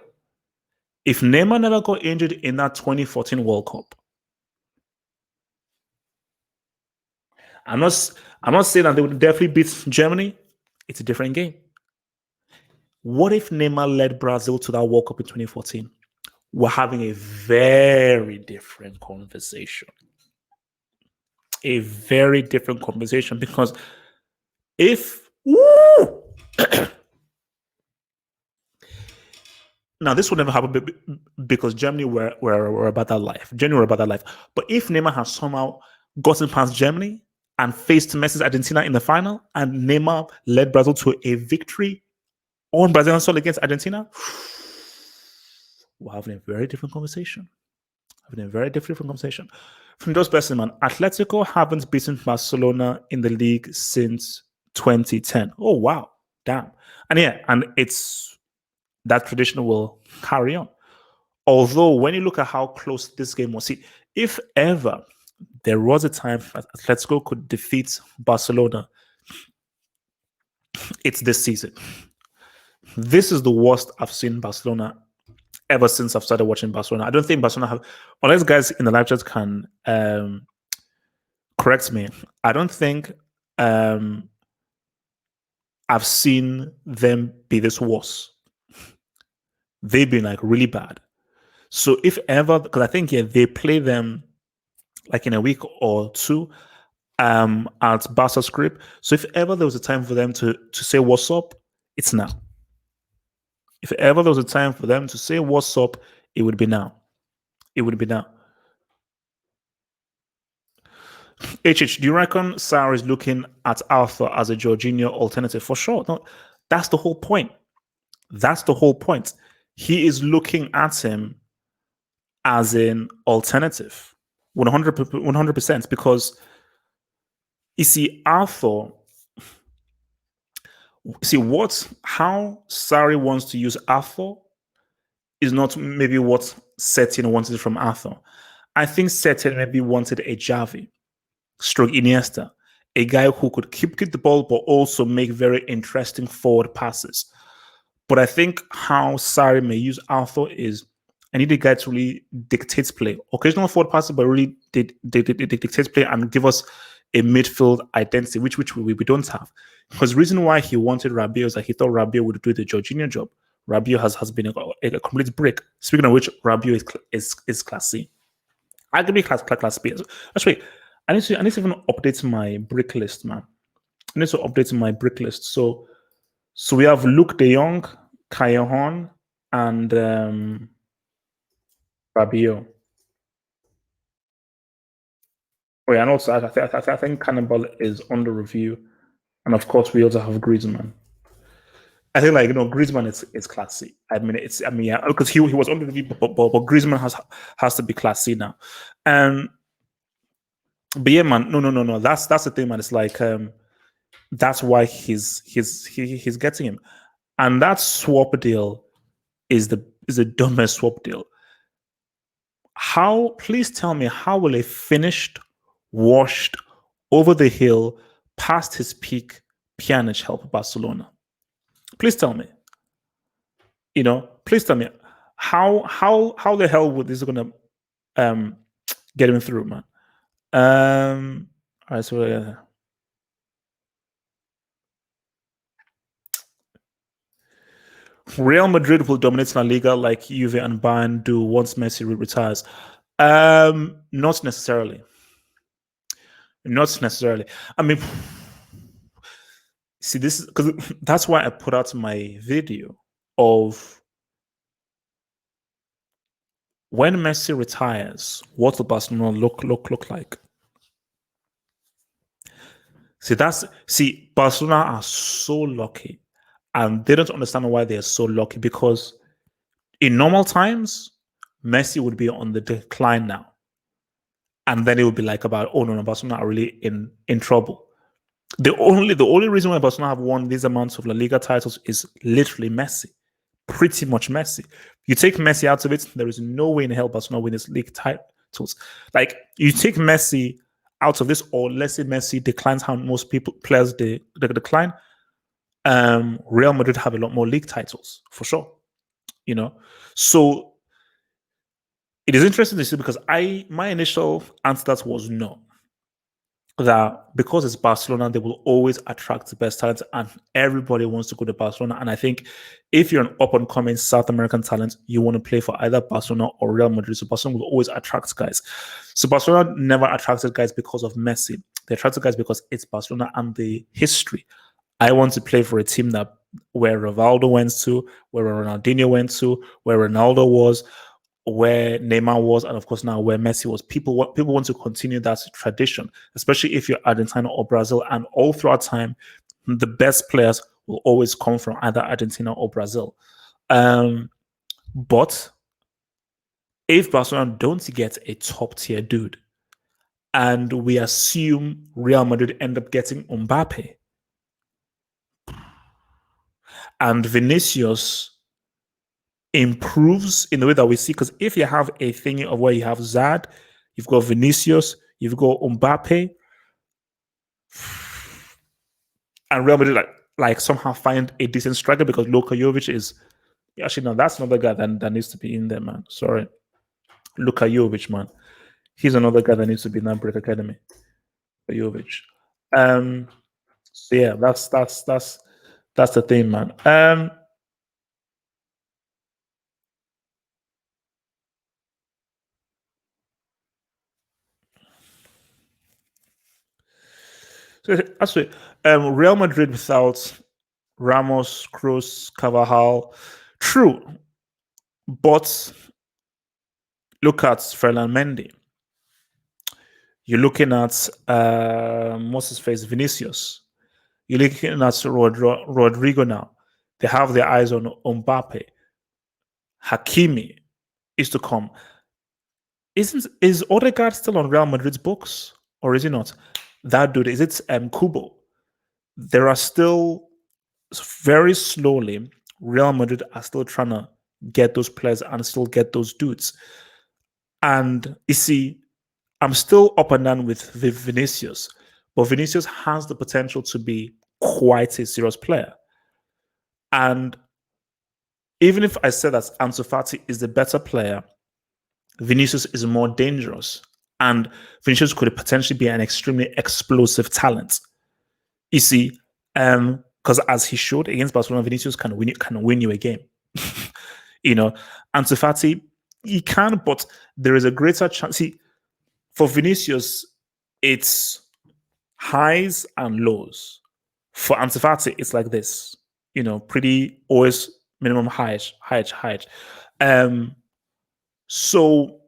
If Neymar never got injured in that 2014 World Cup, I'm not saying that they would definitely beat Germany. It's a different game. What if Neymar led Brazil to that World Cup in 2014? We're having a very different conversation. A very different conversation because if now this would never happen because Germany were about that life. Germany were about that life. But if Neymar has somehow gotten past Germany and faced Messi's Argentina in the final, and Neymar led Brazil to a victory on Brazilian soil against Argentina, we're having a very different conversation. From those person, man, Atletico haven't beaten Barcelona in the league since 2010. Oh wow, damn. And yeah, and it's that tradition will carry on. Although when you look at how close this game was, see, if ever there was a time Atletico could defeat Barcelona, it's this season. This is the worst I've seen Barcelona ever since I've started watching Barcelona. I don't think Barcelona have, unless guys in the live chat can correct me, I don't think I've seen them be this worse. They've been like really bad. So if ever, because I think they play them like in a week or two at Barca script. So if ever there was a time for them to say what's up, it's now. If ever there was a time for them to say what's up, it would be now. It would be now. HH, do you reckon Sarr is looking at Arthur as a Jorginho alternative? For sure. No, that's the whole point. That's the whole point. He is looking at him as an alternative. 100%. Because you see, Arthur, see how Sarri wants to use Arthur is not maybe what Setien wanted from Arthur. I think Setien maybe wanted a Javi, stroke Iniesta, a guy who could keep the ball but also make very interesting forward passes. But I think how Sarri may use Arthur is I need a guy to really dictate play. Occasional forward passes, but really dictate play and give us a midfield identity, which we don't have. Because the reason why he wanted Rabiot is that he thought Rabiot would do the Jorginho job. Rabiot has been a complete brick. Speaking of which, Rabiot is class C. I could be class B. Actually, I need to even update my brick list, man. I need to update my brick list. So we have Luke De Jong, Callejon, and Rabiot. Oh yeah, and also I think Cannibal is under review, and of course we also have Griezmann. I think Griezmann is classy. Yeah, because he was under review, but Griezmann has to be classy now. But yeah, man, no. That's the thing, man. It's like that's why he's getting him, and that swap deal is the dumbest swap deal. Please tell me, how will a finished, washed, over the hill, past his peak Pjanic help Barcelona? Please tell me. Please tell me how the hell would this gonna get him through, man? All right, so Real Madrid will dominate La Liga like Juve and Bayern do once Messi retires. Not necessarily. Not necessarily. I mean, see, this is because that's why I put out my video of when Messi retires, what will Barcelona look like? See, Barcelona are so lucky, and they don't understand why they are so lucky, because in normal times, Messi would be on the decline now. And then it would be like about, oh no, Barcelona are really in trouble. The only reason why Barcelona have won these amounts of La Liga titles is literally Messi. Pretty much Messi. You take Messi out of it, there is no way in hell Barcelona win this league titles. Like, you take Messi out of this, or let's say Messi declines how most players they decline, Real Madrid have a lot more league titles for sure. You know, so it is interesting to see because my initial answer to that was no. That because it's Barcelona, they will always attract the best talent, and everybody wants to go to Barcelona. And I think if you're an up and coming South American talent, you want to play for either Barcelona or Real Madrid. So Barcelona will always attract guys. So Barcelona never attracted guys because of Messi. They attracted guys because it's Barcelona and the history. I want to play for a team that where Rivaldo went to, where Ronaldinho went to, where Ronaldo was, where Neymar was, and of course now where Messi was. People want to continue that tradition, especially if you're Argentina or Brazil. And all throughout time, the best players will always come from either Argentina or Brazil. But if Barcelona don't get a top tier dude, and we assume Real Madrid end up getting Mbappe and Vinicius improves in the way that we see. Because if you have a thing of where you have Zad, you've got Vinicius, you've got Mbappe, and Real Madrid like somehow find a decent striker because Luka Jovic is actually no, that's another guy that needs to be in there, man. Sorry, Luka Jovic, man. He's another guy that needs to be in that break academy. Jovic. So yeah, that's the thing, man. So actually, Real Madrid without Ramos, Kroos, Carvajal, true, but look at Ferland Mendy. You're looking at what's his face, Vinicius. You're looking at Rodrigo now. They have their eyes on Mbappe. Hakimi is to come. Is Odegaard still on Real Madrid's books, or is he not? That dude, is it Kubo? There are still very slowly, Real Madrid are still trying to get those players and still get those dudes. And you see, I'm still up and down with Vinicius, but Vinicius has the potential to be quite a serious player. And even if I said that Ansu Fati is the better player, Vinicius is more dangerous. And Vinicius could potentially be an extremely explosive talent. You see, because as he showed against Barcelona, Vinicius can win you a game. You know, Ansu Fati, he can, but there is a greater chance. See, for Vinicius, it's highs and lows. For Ansu Fati, it's like this. You know, pretty always minimum highs. So,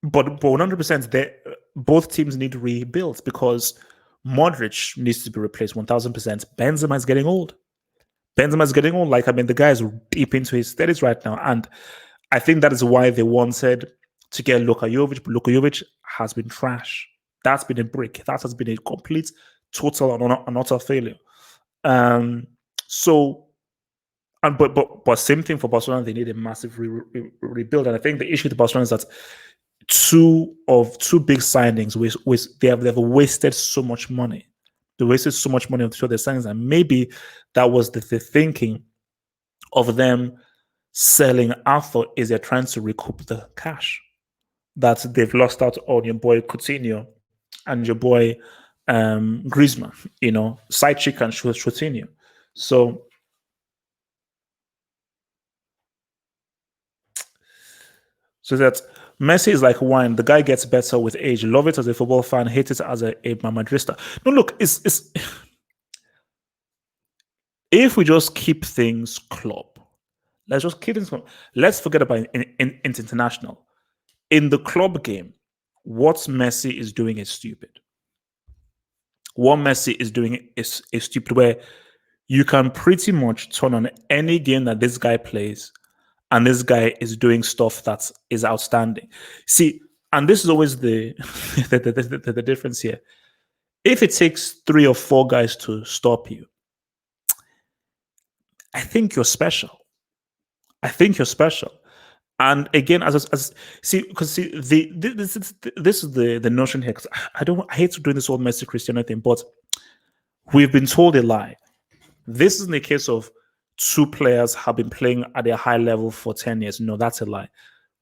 but 100%, both teams need to rebuild because Modric needs to be replaced 1000%. Benzema is getting old. Like, I mean, the guy is deep into his 30s right now. And I think that is why they wanted to get Luka Jovic, but Luka Jovic has been trash. That's been a brick. That has been a complete, total, and utter failure. But same thing for Barcelona. They need a massive rebuild. And I think the issue with Barcelona is that two big signings, they have wasted so much money. They wasted so much money on two of their signings, and maybe that was the thinking of them selling Arthur is they're trying to recoup the cash that they've lost out on your boy Coutinho and your boy Griezmann, you know, side chick and Coutinho. So that Messi is like wine. The guy gets better with age. Love it as a football fan, hate it as a Madrista. No, look, it's if we just keep things club, let's just keep things club. Let's forget about international. In the club game, what Messi is doing is stupid. What Messi is doing is stupid, where you can pretty much turn on any game that this guy plays, and this guy is doing stuff that is outstanding. See, and this is always the the difference here. If it takes 3 or 4 guys to stop you, I think you're special. And again, as see, because see, this is the notion here. 'Cause I hate to do this whole Messi Cristiano thing, but we've been told a lie. This is in the case of two players have been playing at a high level for 10 years. No, that's a lie.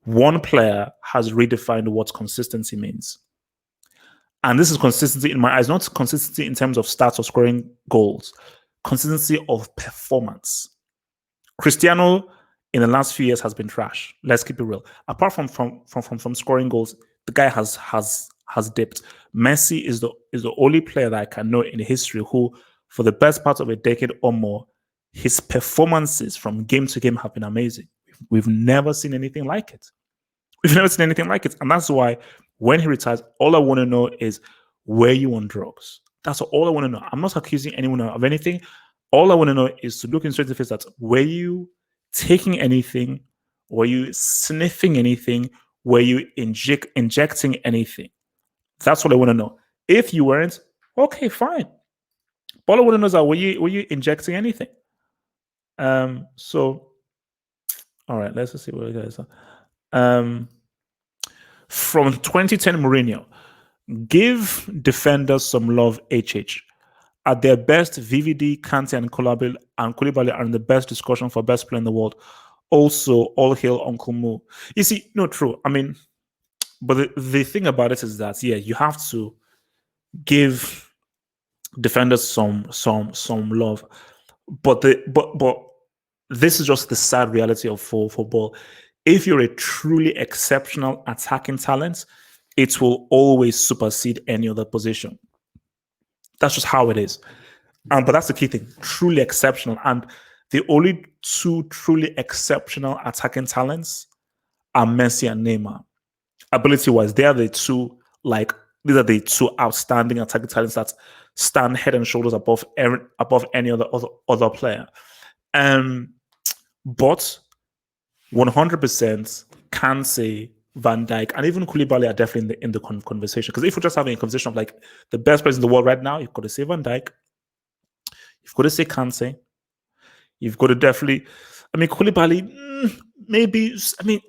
One player has redefined what consistency means. And this is consistency in my eyes, not consistency in terms of stats or scoring goals, consistency of performance. Cristiano in the last few years has been trash. Let's keep it real. Apart from scoring goals, the guy has dipped. Messi is the only player that I can know in history who, for the best part of a decade or more, his performances from game to game have been amazing. We've never seen anything like it. We've never seen anything like it. And that's why when he retires, all I want to know is, were you on drugs? That's all I want to know. I'm not accusing anyone of anything. All I want to know is to look in straight to the face that, were you taking anything? Were you sniffing anything? Were you injecting anything? That's what I want to know. If you weren't, okay, fine. All I want to know is that, were you injecting anything? So all right, let's just see what it is. From 2010 Mourinho, give defenders some love, HH. At their best, VVD, Kante, and Koulibaly are in the best discussion for best player in the world. Also, all hail Uncle Mo. You see, no, true. I mean, but the thing about it is that, yeah, you have to give defenders some love. But this is just the sad reality of football. If you're a truly exceptional attacking talent, it will always supersede any other position. That's just how it is. But that's the key thing, truly exceptional. And the only two truly exceptional attacking talents are Messi and Neymar. Ability-wise, they are the two, like, these are the two outstanding attacking talents that stand head and shoulders above any other player. But 100% can say Van Dijk and even Koulibaly are definitely in the conversation. Because if we're just having a conversation of like the best players in the world right now, you've got to say Van Dijk, you've got to say Kante, you've got to definitely, I mean, Koulibaly, maybe, I mean,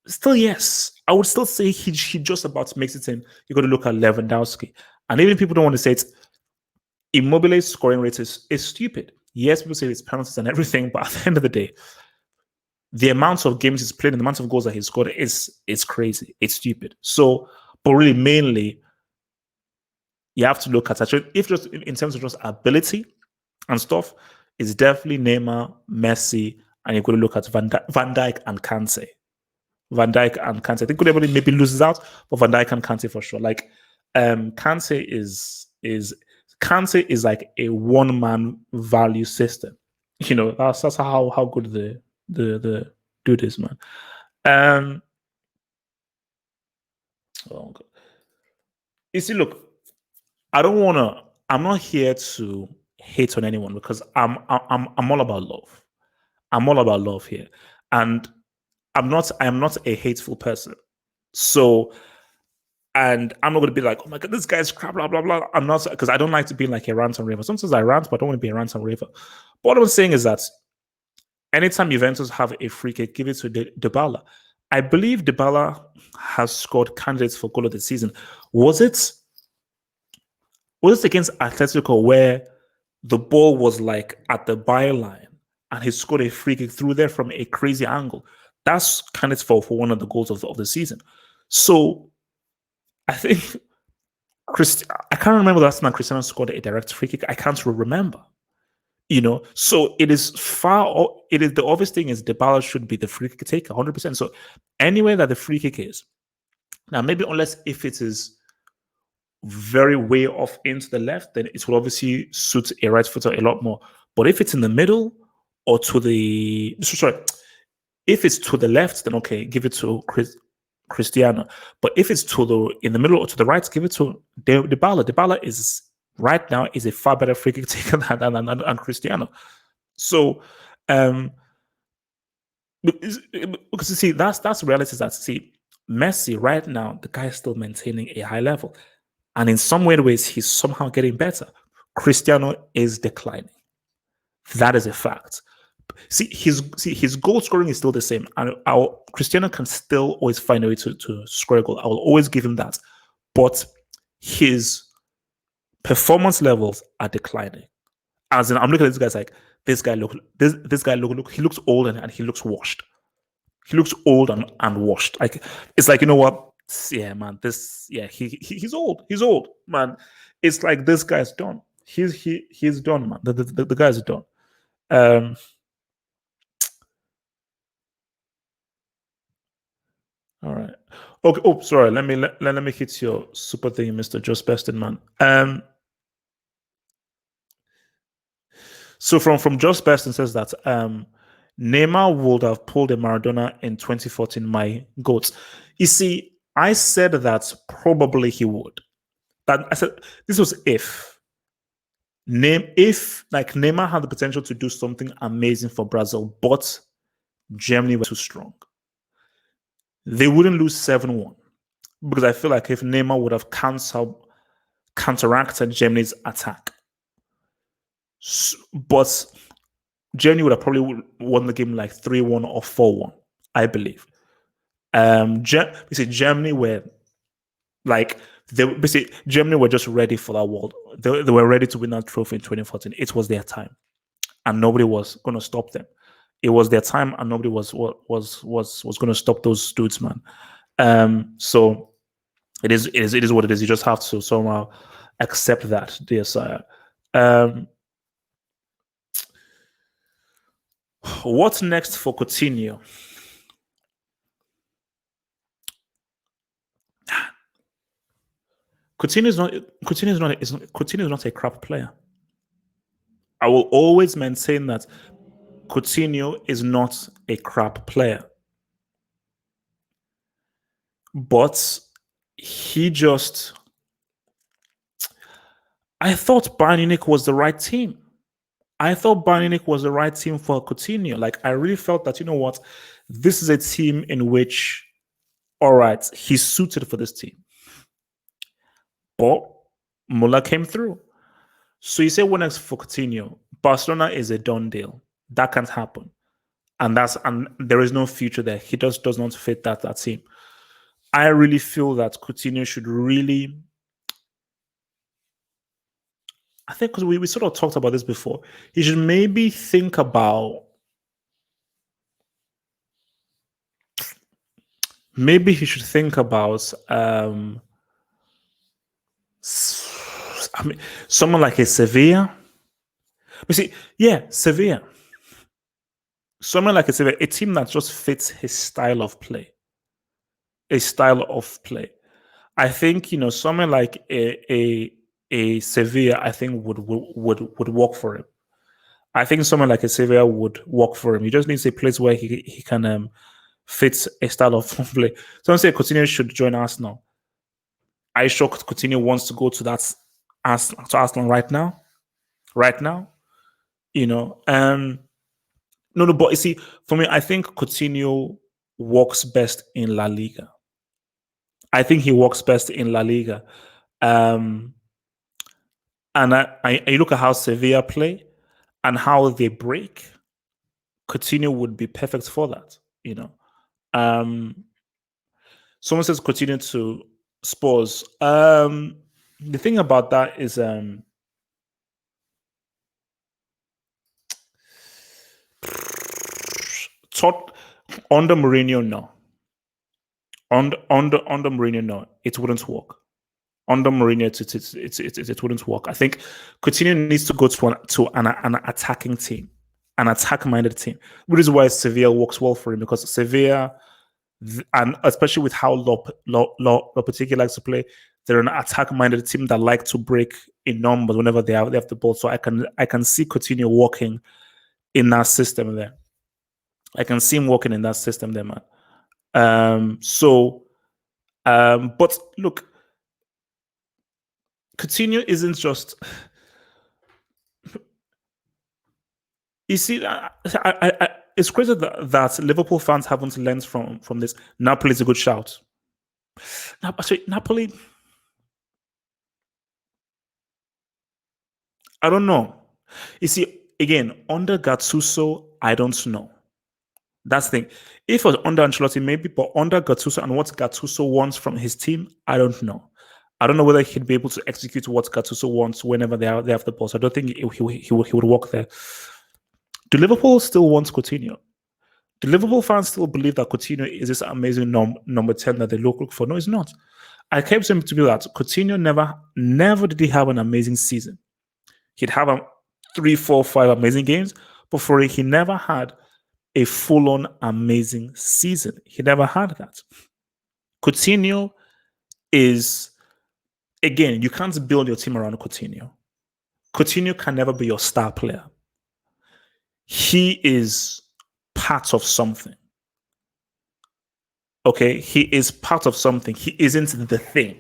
still yes. I would still say he just about makes it in. You got to look at Lewandowski. And even people don't want to say it, Immobile's scoring rate is stupid. Yes, people say it's penalties and everything, but at the end of the day, the amount of games he's played and the amount of goals that he's scored is crazy. It's stupid. So, but really, mainly, you have to look at actually, if just in terms of just ability and stuff, it's definitely Neymar, Messi, and you've got to look at Van Dijk and Kante. Van Dijk and Kante. I think everybody maybe loses out, but Van Dijk and Kante for sure. Like, Kante is like a one-man value system. You know, that's how good the dude is, man. Oh God. You see, look, I'm not here to hate on anyone because I'm all about love. I'm all about love here. And I am not a hateful person. So, and I'm not going to be like, oh my God, this guy's crap, blah, blah, blah. I'm not, because I don't like to be like a rant and raver. Sometimes I rant, but I don't want to be a rant and raver. But what I'm saying is that anytime Juventus have a free kick, give it to Dybala. I believe Dybala has scored candidates for goal of the season. Was it against Atletico where the ball was like at the byline and he scored a free kick through there from a crazy angle? That's candidates for one of the goals of the season. So I think I can't remember the last time Cristiano scored a direct free kick. I can't remember. You know, so it is the obvious thing is Dybala should be the free kick taker 100%. So anywhere that the free kick is, now maybe unless if it is very way off into the left, then it will obviously suit a right footer a lot more. But if it's in the middle or to the if it's to the left, then okay, give it to Cristiano. But if it's in the middle or to the right, give it to Dybala. Dybala is right now is a far better free kick taker than Cristiano. So, because you see, that's the reality. That see, Messi right now, the guy is still maintaining a high level, and in some weird ways, he's somehow getting better. Cristiano is declining. That is a fact. his goal scoring is still the same, and our Cristiano can still always find a way to score a goal. I will always give him that, but his performance levels are declining. As in, I'm looking at this guy's like this guy look he looks old and he looks washed. He looks old and washed. Like it's like, you know what? Yeah, man. This yeah he's old. He's old, man. It's like this guy's done. He's done, man. The guy's done. Um, all right. Okay. Oh, sorry. Let me hit your super thing, Mister Just Beston, man. So from Just Beston says that Neymar would have pulled a Maradona in 2014. My goats. You see, I said that probably he would. That I said this was if like Neymar had the potential to do something amazing for Brazil, but Germany were too strong. They wouldn't lose 7-1 because I feel like if Neymar would have counteracted Germany's attack, but Germany would have probably won the game like 3-1 or 4-1, I believe. You see, Germany were like basically Germany were just ready for that world. They were ready to win that trophy in 2014. It was their time, and nobody was going to stop them. It was their time, and nobody was going to stop those dudes, man. So it is what it is. You just have to somehow accept that, dear sire. What's next for Coutinho? Coutinho is not a crap player. I will always maintain that Coutinho is not a crap player. But he just I thought Bayern Munich was the right team. I thought Bayern Munich was the right team for Coutinho. Like I really felt that, you know what, this is a team in which, all right, he's suited for this team. But Muller came through. So you say what next for Coutinho? Barcelona is a done deal. That can't happen. And there is no future there. He just does not fit that team. I really feel that Coutinho should really, I think because we sort of talked about this before, he should maybe think about, maybe he should think about I mean, someone like a Sevilla. You see, yeah, Sevilla. Someone like a Sevilla, a team that just fits his style of play. A style of play. I think, you know, someone like a Sevilla, I think would work for him. I think someone like a Sevilla would work for him. He just needs a place where he can fit a style of play. Someone say Coutinho should join Arsenal. Are you sure Coutinho wants to go to Arsenal right now? Right now, you know. No, but you see, for me, I think Coutinho works best in La Liga. I think he works best in La Liga. And I look at how Sevilla play and how they break. Coutinho would be perfect for that. You know, someone says Coutinho to Spurs. The thing about that is, Tot under Mourinho, no. Under Mourinho, no, it wouldn't work. Under Mourinho, it wouldn't work. I think Coutinho needs to go to an attacking team, an attack-minded team, which is why Sevilla works well for him, because Sevilla, and especially with how Lopetegui likes to play, they're an attack-minded team that like to break in numbers whenever they have the ball. So I can see Coutinho working in that system there. I can see him working in that system there, man. But look, Coutinho isn't just. You see, it's crazy that Liverpool fans haven't learned from this. Napoli is a good shout. Actually, Napoli, I don't know. You see, Again, under Gattuso, I don't know. That's the thing. If it was under Ancelotti, maybe, but under Gattuso and what Gattuso wants from his team, I don't know. I don't know whether he'd be able to execute what Gattuso wants whenever they have the ball. So I don't think he would work there. Do Liverpool still want Coutinho? Do Liverpool fans still believe that Coutinho is this amazing number 10 that they look for? No, it's not. I kept saying to be that Coutinho never did he have an amazing season. He'd have 3, 4, 5 amazing games, but for it, he never had a full-on amazing season. He never had that. Coutinho is, again, you can't build your team around Coutinho. Coutinho can never be your star player. He is part of something. Okay, he is part of something. He isn't the thing.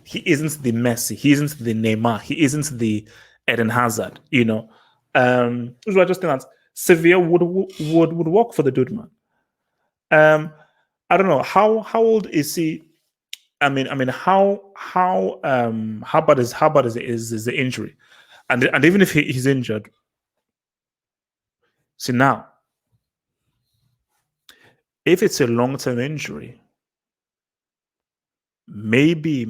He isn't the Messi. He isn't the Neymar. He isn't the Eden Hazard. You know, which I just think that Sevilla would work for the dude, man. I don't know how old is he. I mean, how bad is the injury, and even if he's injured, see now, if it's a long-term injury, maybe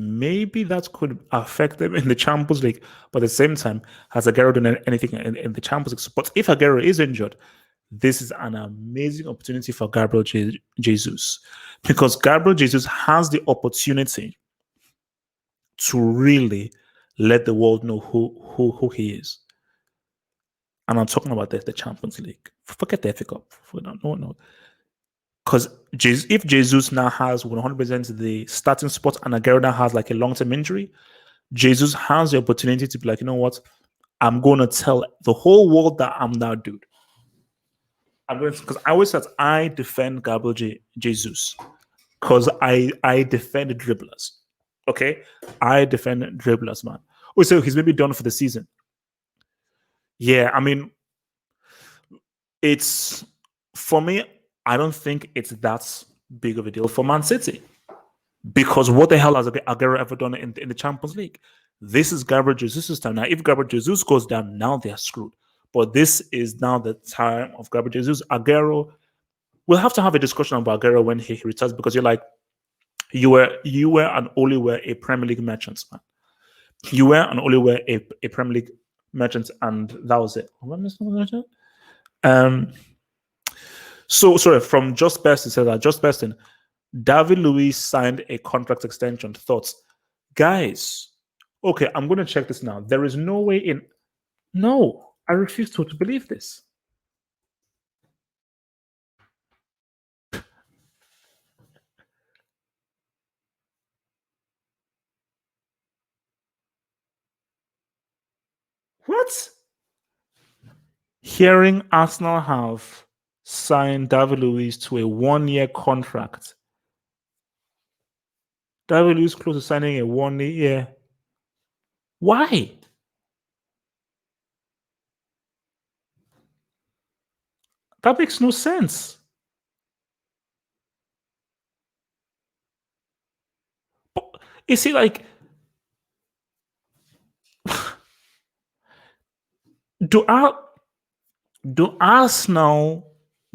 that could affect them in the Champions League. But at the same time, has Aguero done anything in the Champions League? But if Aguero is injured, this is an amazing opportunity for Gabriel Jesus, because Gabriel Jesus has the opportunity to really let the world know who he is. And I'm talking about the Champions League. Forget the FA Cup. No. Because if Jesus now has 100% the starting spot and Aguero now has like a long-term injury, Jesus has the opportunity to be like, you know what? I'm going to tell the whole world that I'm that dude. I'm going because I always said I defend Gabriel Jesus because I defend dribblers. Okay, I defend dribblers, man. Oh, so he's maybe done for the season. Yeah, I mean, it's for me. I don't think it's that big of a deal for Man City because what the hell has Aguero ever done in the Champions League? This is Gabriel Jesus' time now. If Gabriel Jesus goes down, now they're screwed. But this is now the time of Gabriel Jesus. Aguero, we'll have to have a discussion about Aguero when he retires because you're like, you were and only were a Premier League merchant, man. You were and only were a Premier League merchant, and that was it. So sorry, from Just Best, it said that Just Besting, David Luiz signed a contract extension. Thoughts, guys? Okay, I'm going to check this now. There is no way in. No, I refuse to believe this. What? Hearing Arsenal have signed David Luiz to a 1-year contract. David Luiz close to signing a 1-year. Why? That makes no sense. You see, like, do Arsenal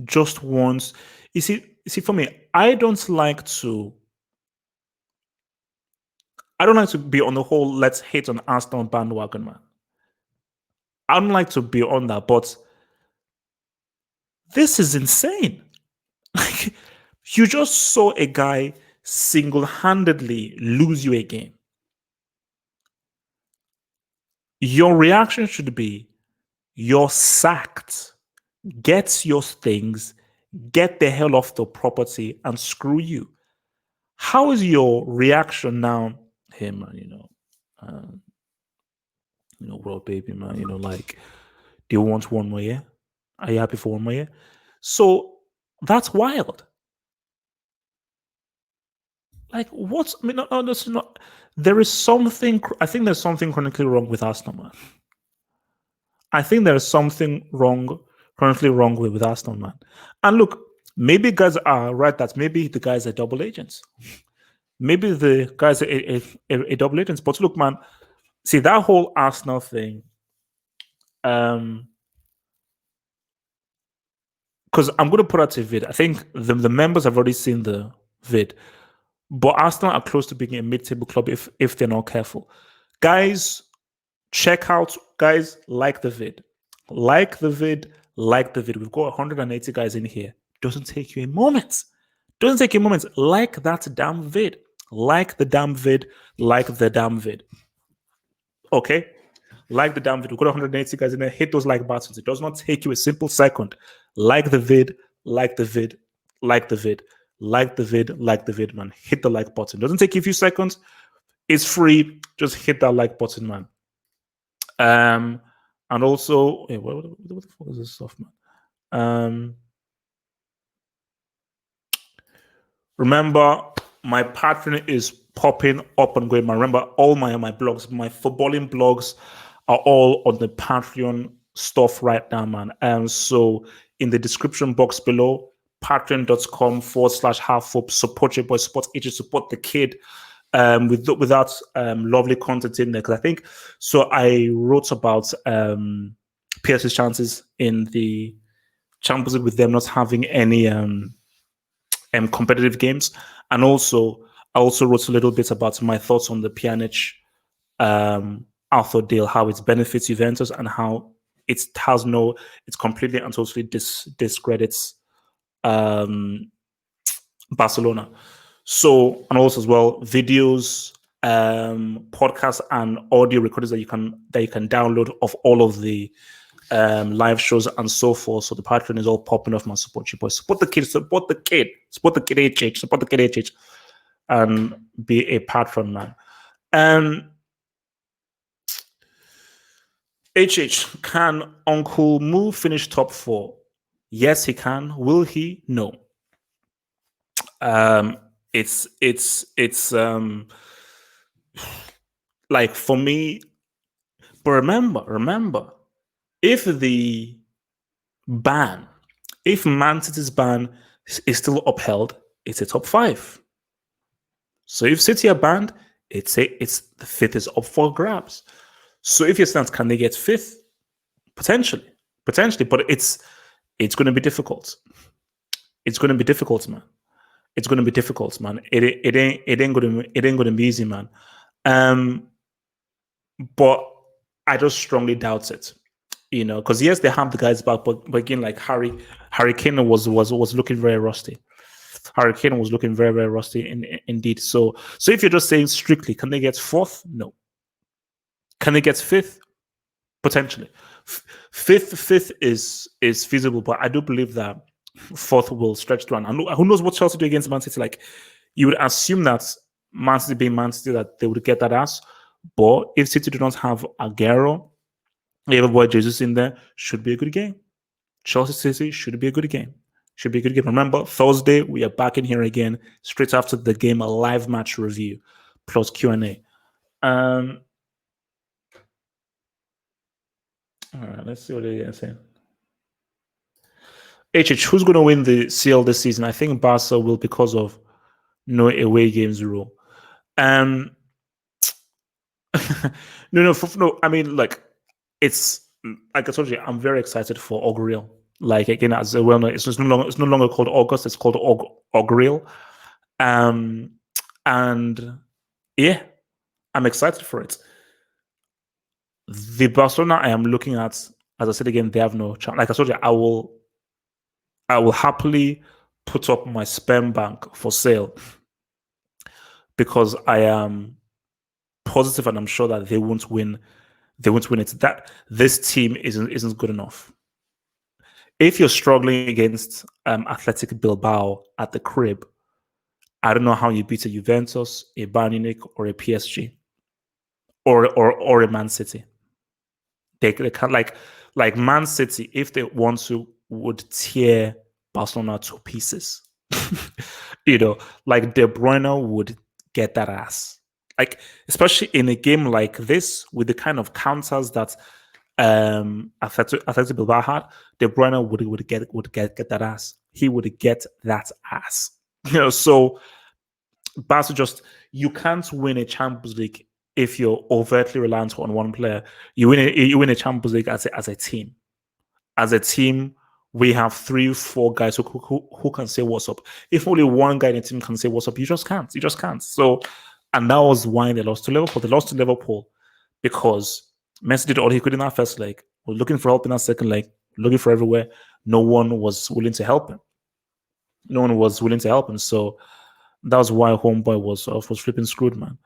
just want? You see, for me, I don't like to be on the whole let's hate on Arsenal bandwagon, man. I don't like to be on that, but this is insane. Like, you just saw a guy single-handedly lose you a game. Your reaction should be, you're sacked. Get your things, get the hell off the property, and screw you. How is your reaction now? Hey man, world baby man, like, do you want one more year? Are you happy for one more year? So that's wild. Like, what? I mean, no, this is not. There is something. I think there's something chronically wrong with Arsenal, man. I think there's something chronically wrong with Arsenal, man. And look, maybe guys are right that maybe the guys are double agents. Maybe the guys are a double agents. But look, man, see that whole Arsenal thing. because I'm going to put out a vid. I think the members have already seen the vid, but Arsenal are close to being a mid-table club if they're not careful. Guys, check out, guys, like the vid. Like the vid, like the vid. We've got 180 guys in here. Doesn't take you a moment. Doesn't take you a moment. Like that damn vid. Like the damn vid. Like the damn vid. Okay? Like the damn vid. We've got 180 guys in there. Hit those like buttons. It does not take you a simple second. Like the vid, like the vid, like the vid, like the vid, like the vid, man. Hit the like button. Doesn't take you a few seconds. It's free. Just hit that like button, man. And also, hey, what the fuck is this stuff, man? Remember, my Patreon is popping up and going. Remember, all my blogs, my footballing blogs, are all on the Patreon stuff right now, man. So in the description box below, patreon.com/halfhope. Support your boy, support each, support the kid. Without lovely content in there, because I think so. I wrote about PS's chances in the Champions League with them not having any competitive games, and also I also wrote a little bit about my thoughts on the Pjanic Arthur deal, how it benefits Juventus and how it completely and totally discredits Barcelona. So, and also as well, videos, podcasts, and audio recordings that you can download of all of the live shows and so forth. So the Patreon is all popping off, man. Support your boys, support the kid, support the kid, support the kid HH, support the kid HH, and be a patron, man. HH, can Uncle Moo finish top 4? Yes, he can. Will he? No. It's like, for me, but remember, if the ban, if Man City's ban is still upheld, it's a top 5. So if City are banned, it's the 5th is up for grabs. So if your stance, can they get 5th? Potentially, but it's going to be difficult. It's going to be difficult, man. It's going to be difficult, man. It ain't going to be easy, man. But I just strongly doubt it. Because yes, they have the guys back, but again, like Harry Kane was looking very rusty. Harry Kane was looking very, very rusty indeed. So if you're just saying strictly, can they get 4th? No. Can they get 5th? Potentially. 5th is feasible, but I do believe that 4th will stretch to. And who knows what Chelsea do against Man City? Like, you would assume that Man City being Man City, that they would get that ass. But if City do not have Aguero, you have a boy Jesus in there, should be a good game. Chelsea City should be a good game. Should be a good game. Remember, Thursday, we are back in here again, straight after the game, a live match review plus Q&A. All right, let's see what they're saying. Who's going to win the CL this season? I think Barca will, because of no away games rule. No. I mean, like, it's like I told you, I'm very excited for Ogreal. Like, again, as well known, it's no longer called August; it's called Ogreal. And yeah, I'm excited for it. The Barcelona I am looking at, as I said again, they have no chance. Like I told you, I will happily put up my sperm bank for sale because I am positive and I'm sure that they won't win. They won't win it. That this team isn't good enough. If you're struggling against Athletic Bilbao at the crib, I don't know how you beat a Juventus, a Bayern Munich, or a PSG, or a Man City. They can't, like Man City, if they want to, would tear Barcelona to pieces. Like De Bruyne would get that ass. Like, especially in a game like this, with the kind of counters that Athletic Bilbao had, De Bruyne would get that ass. He would get that ass. So Barca you can't win a Champions League if you're overtly reliant on one player. You win a Champions League as a team. As a team we have 3, 4 guys who can say what's up. If only one guy in the team can say what's up, you just can't. You just can't. So, and that was why they lost to Liverpool. They lost to Liverpool because Messi did all he could in that first leg. Was looking for help in that second leg, looking for everywhere. No one was willing to help him. No one was willing to help him. So that was why Homeboy was flipping screwed, man.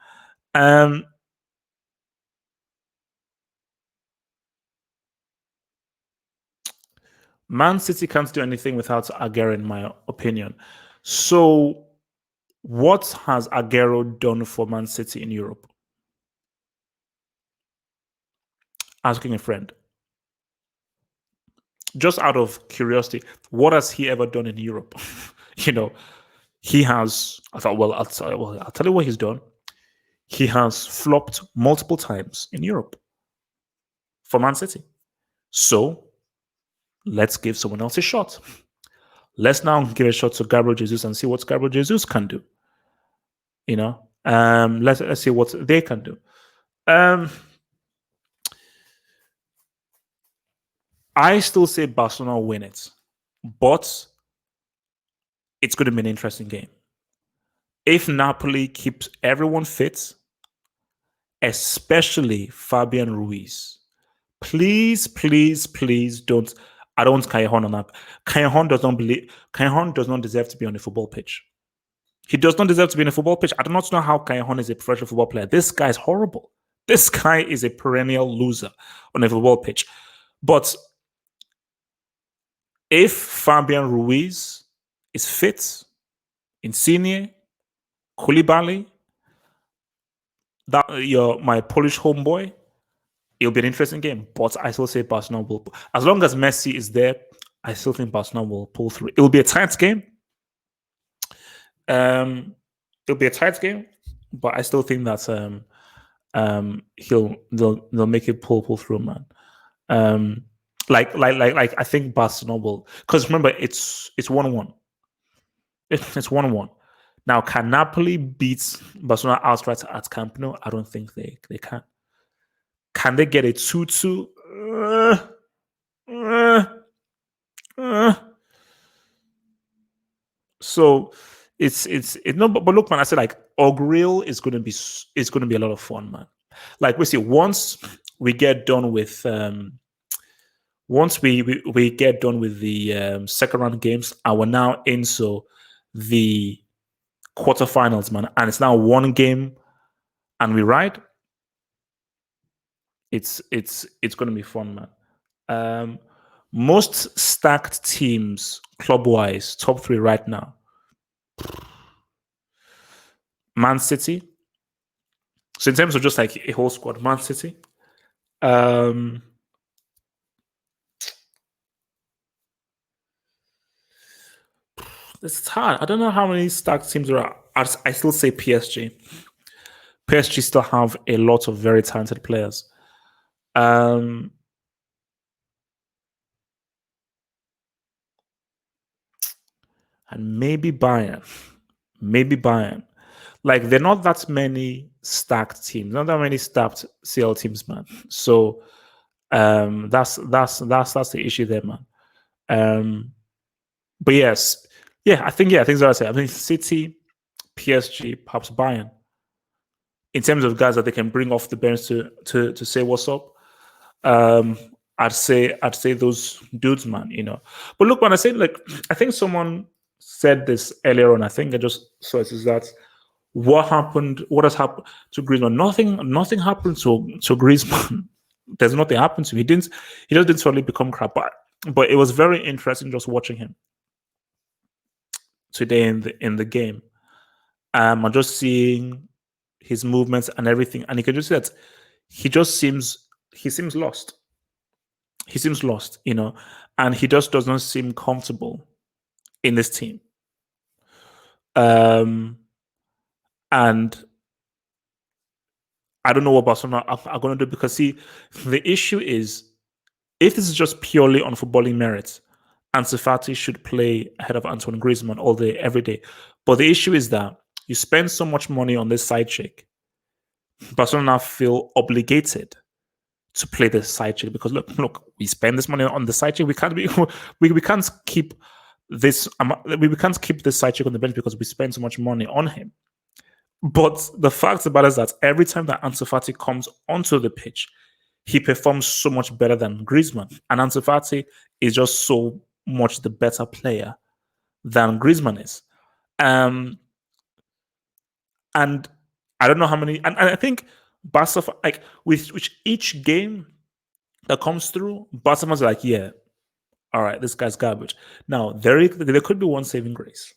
Man City can't do anything without Aguero, in my opinion. So, what has Aguero done for Man City in Europe? Asking a friend. Just out of curiosity, what has he ever done in Europe? you know, he has. I thought, well, I'll tell you what he's done. He has flopped multiple times in Europe for Man City. So, let's give someone else a shot. Let's now give a shot to Gabriel Jesus and see what Gabriel Jesus can do. Let's see what they can do. I still say Barcelona will win it, but it's going to be an interesting game. If Napoli keeps everyone fit, especially Fabian Ruiz, please don't. I don't want Callejon on that. Callejon does not deserve to be on a football pitch. He does not deserve to be in a football pitch. I do not know how Callejon is a professional football player. This guy is horrible. This guy is a perennial loser on a football pitch. But if Fabian Ruiz is fit, Insigne, Koulibaly, my Polish homeboy, it'll be an interesting game. But I still say Barcelona will. As long as Messi is there, I still think Barcelona will pull through. It will be a tight game. It'll be a tight game, but I still think that they'll make it pull through, man. Like I think Barcelona will, because remember it's 1-1. It's 1-1. Now, can Napoli beat Barcelona outright at Camp Nou? I don't think they can. Can they get a 2-2? So it's no, but look, man, I said like O'Grill is going to be a lot of fun, man. Like we see, once we get done with once we get done with the second round games, and we're now into the quarterfinals, man, and it's now one game, and we ride. It's going to be fun, man. Most stacked teams, club wise, top 3 right now: Man City. So in terms of just like a whole squad, Man City. It's hard. I don't know how many stacked teams there are. I still say PSG. PSG still have a lot of very talented players. And maybe Bayern. Maybe Bayern. Like, they're not that many stacked teams, not that many stacked CL teams, man. So that's the issue there, man. But yes, I think that's what I say. I mean, City, PSG, perhaps Bayern. In terms of guys that they can bring off the bench to say what's up, I'd say those dudes, man. But look, when I say, like, I think someone said this earlier on. I think I just saw it, is that what has happened to Griezmann? Nothing happened to Griezmann. There's nothing happened to him. He just didn't suddenly become crap. But it was very interesting just watching him today in the game. I'm just seeing his movements and everything, and you can just see that he seems lost. He seems lost, and he just does not seem comfortable in this team. And I don't know what Barcelona are going to do, because see, the issue is, if this is just purely on footballing merits, Ansu Fati should play ahead of Antoine Griezmann all day, every day. But the issue is that you spend so much money on this side chick, Barcelona feel obligated to play the side chick because look, we spend this money on the side chick. We can't be we can't keep this we can't keep this side chick on the bench because we spend so much money on him. But the fact about it is that every time that Ansu Fati comes onto the pitch, he performs so much better than Griezmann. And Ansu Fati is just so much the better player than Griezmann is. And I don't know how many, and I think Barca, like with each game that comes through, Barcelona's like, yeah, all right, this guy's garbage. Now, there could be one saving grace.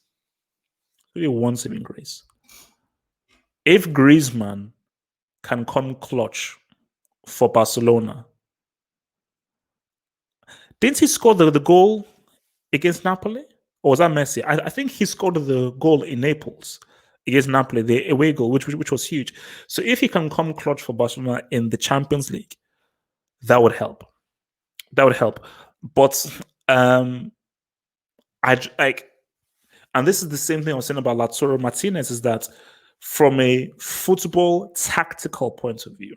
Could be one saving grace. If Griezmann can come clutch for Barcelona, didn't he score the goal against Napoli? Or was that Messi? I think he scored the goal in Naples against Napoli, the away goal, which was huge. So if he can come clutch for Barcelona in the Champions League, that would help. That would help. But I like, and this is the same thing I was saying about Lautaro Martinez, is that from a football tactical point of view,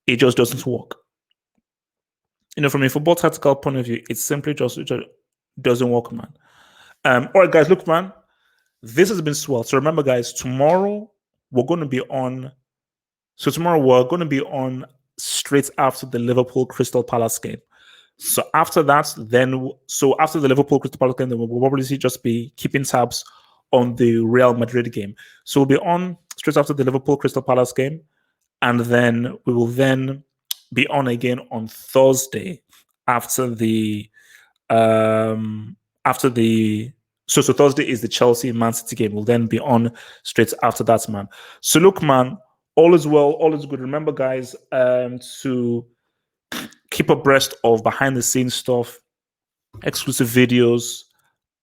it just doesn't work. From a football tactical point of view, it simply just doesn't work, man. All right, guys, look, man, this has been swell. So remember, guys, tomorrow we're going to be on straight after the Liverpool Crystal Palace game. So after that, after the Liverpool Crystal Palace game, then we'll probably just be keeping tabs on the Real Madrid game. So we'll be on straight after the Liverpool Crystal Palace game, and then we will then be on again on Thursday after the so Thursday is the Chelsea Man City game. We'll then be on straight after that, man. So look, man, all is well, all is good. Remember, guys, to keep abreast of behind the scenes stuff, exclusive videos,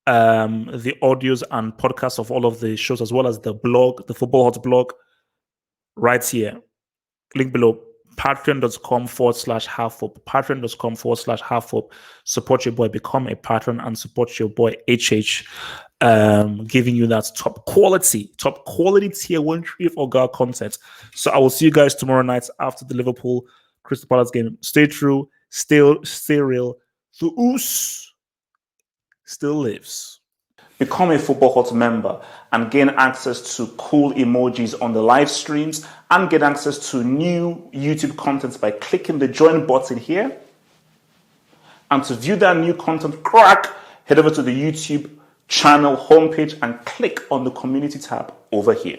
the audios and podcasts of all of the shows, as well as the blog, the Football Hot blog, right here. Link below. Patreon.com/halfhope. Patreon.com/halfhope. Support your boy, become a patron, and support your boy HH, giving you that top quality tier 1 for God content. So I will see you guys tomorrow night after the Liverpool Crystal Palace game. Stay true, stay real. The Oos still lives. Become a Football Hot member and gain access to cool emojis on the live streams and get access to new YouTube content by clicking the join button here. And to view that new content, head over to the YouTube channel homepage and click on the community tab over here.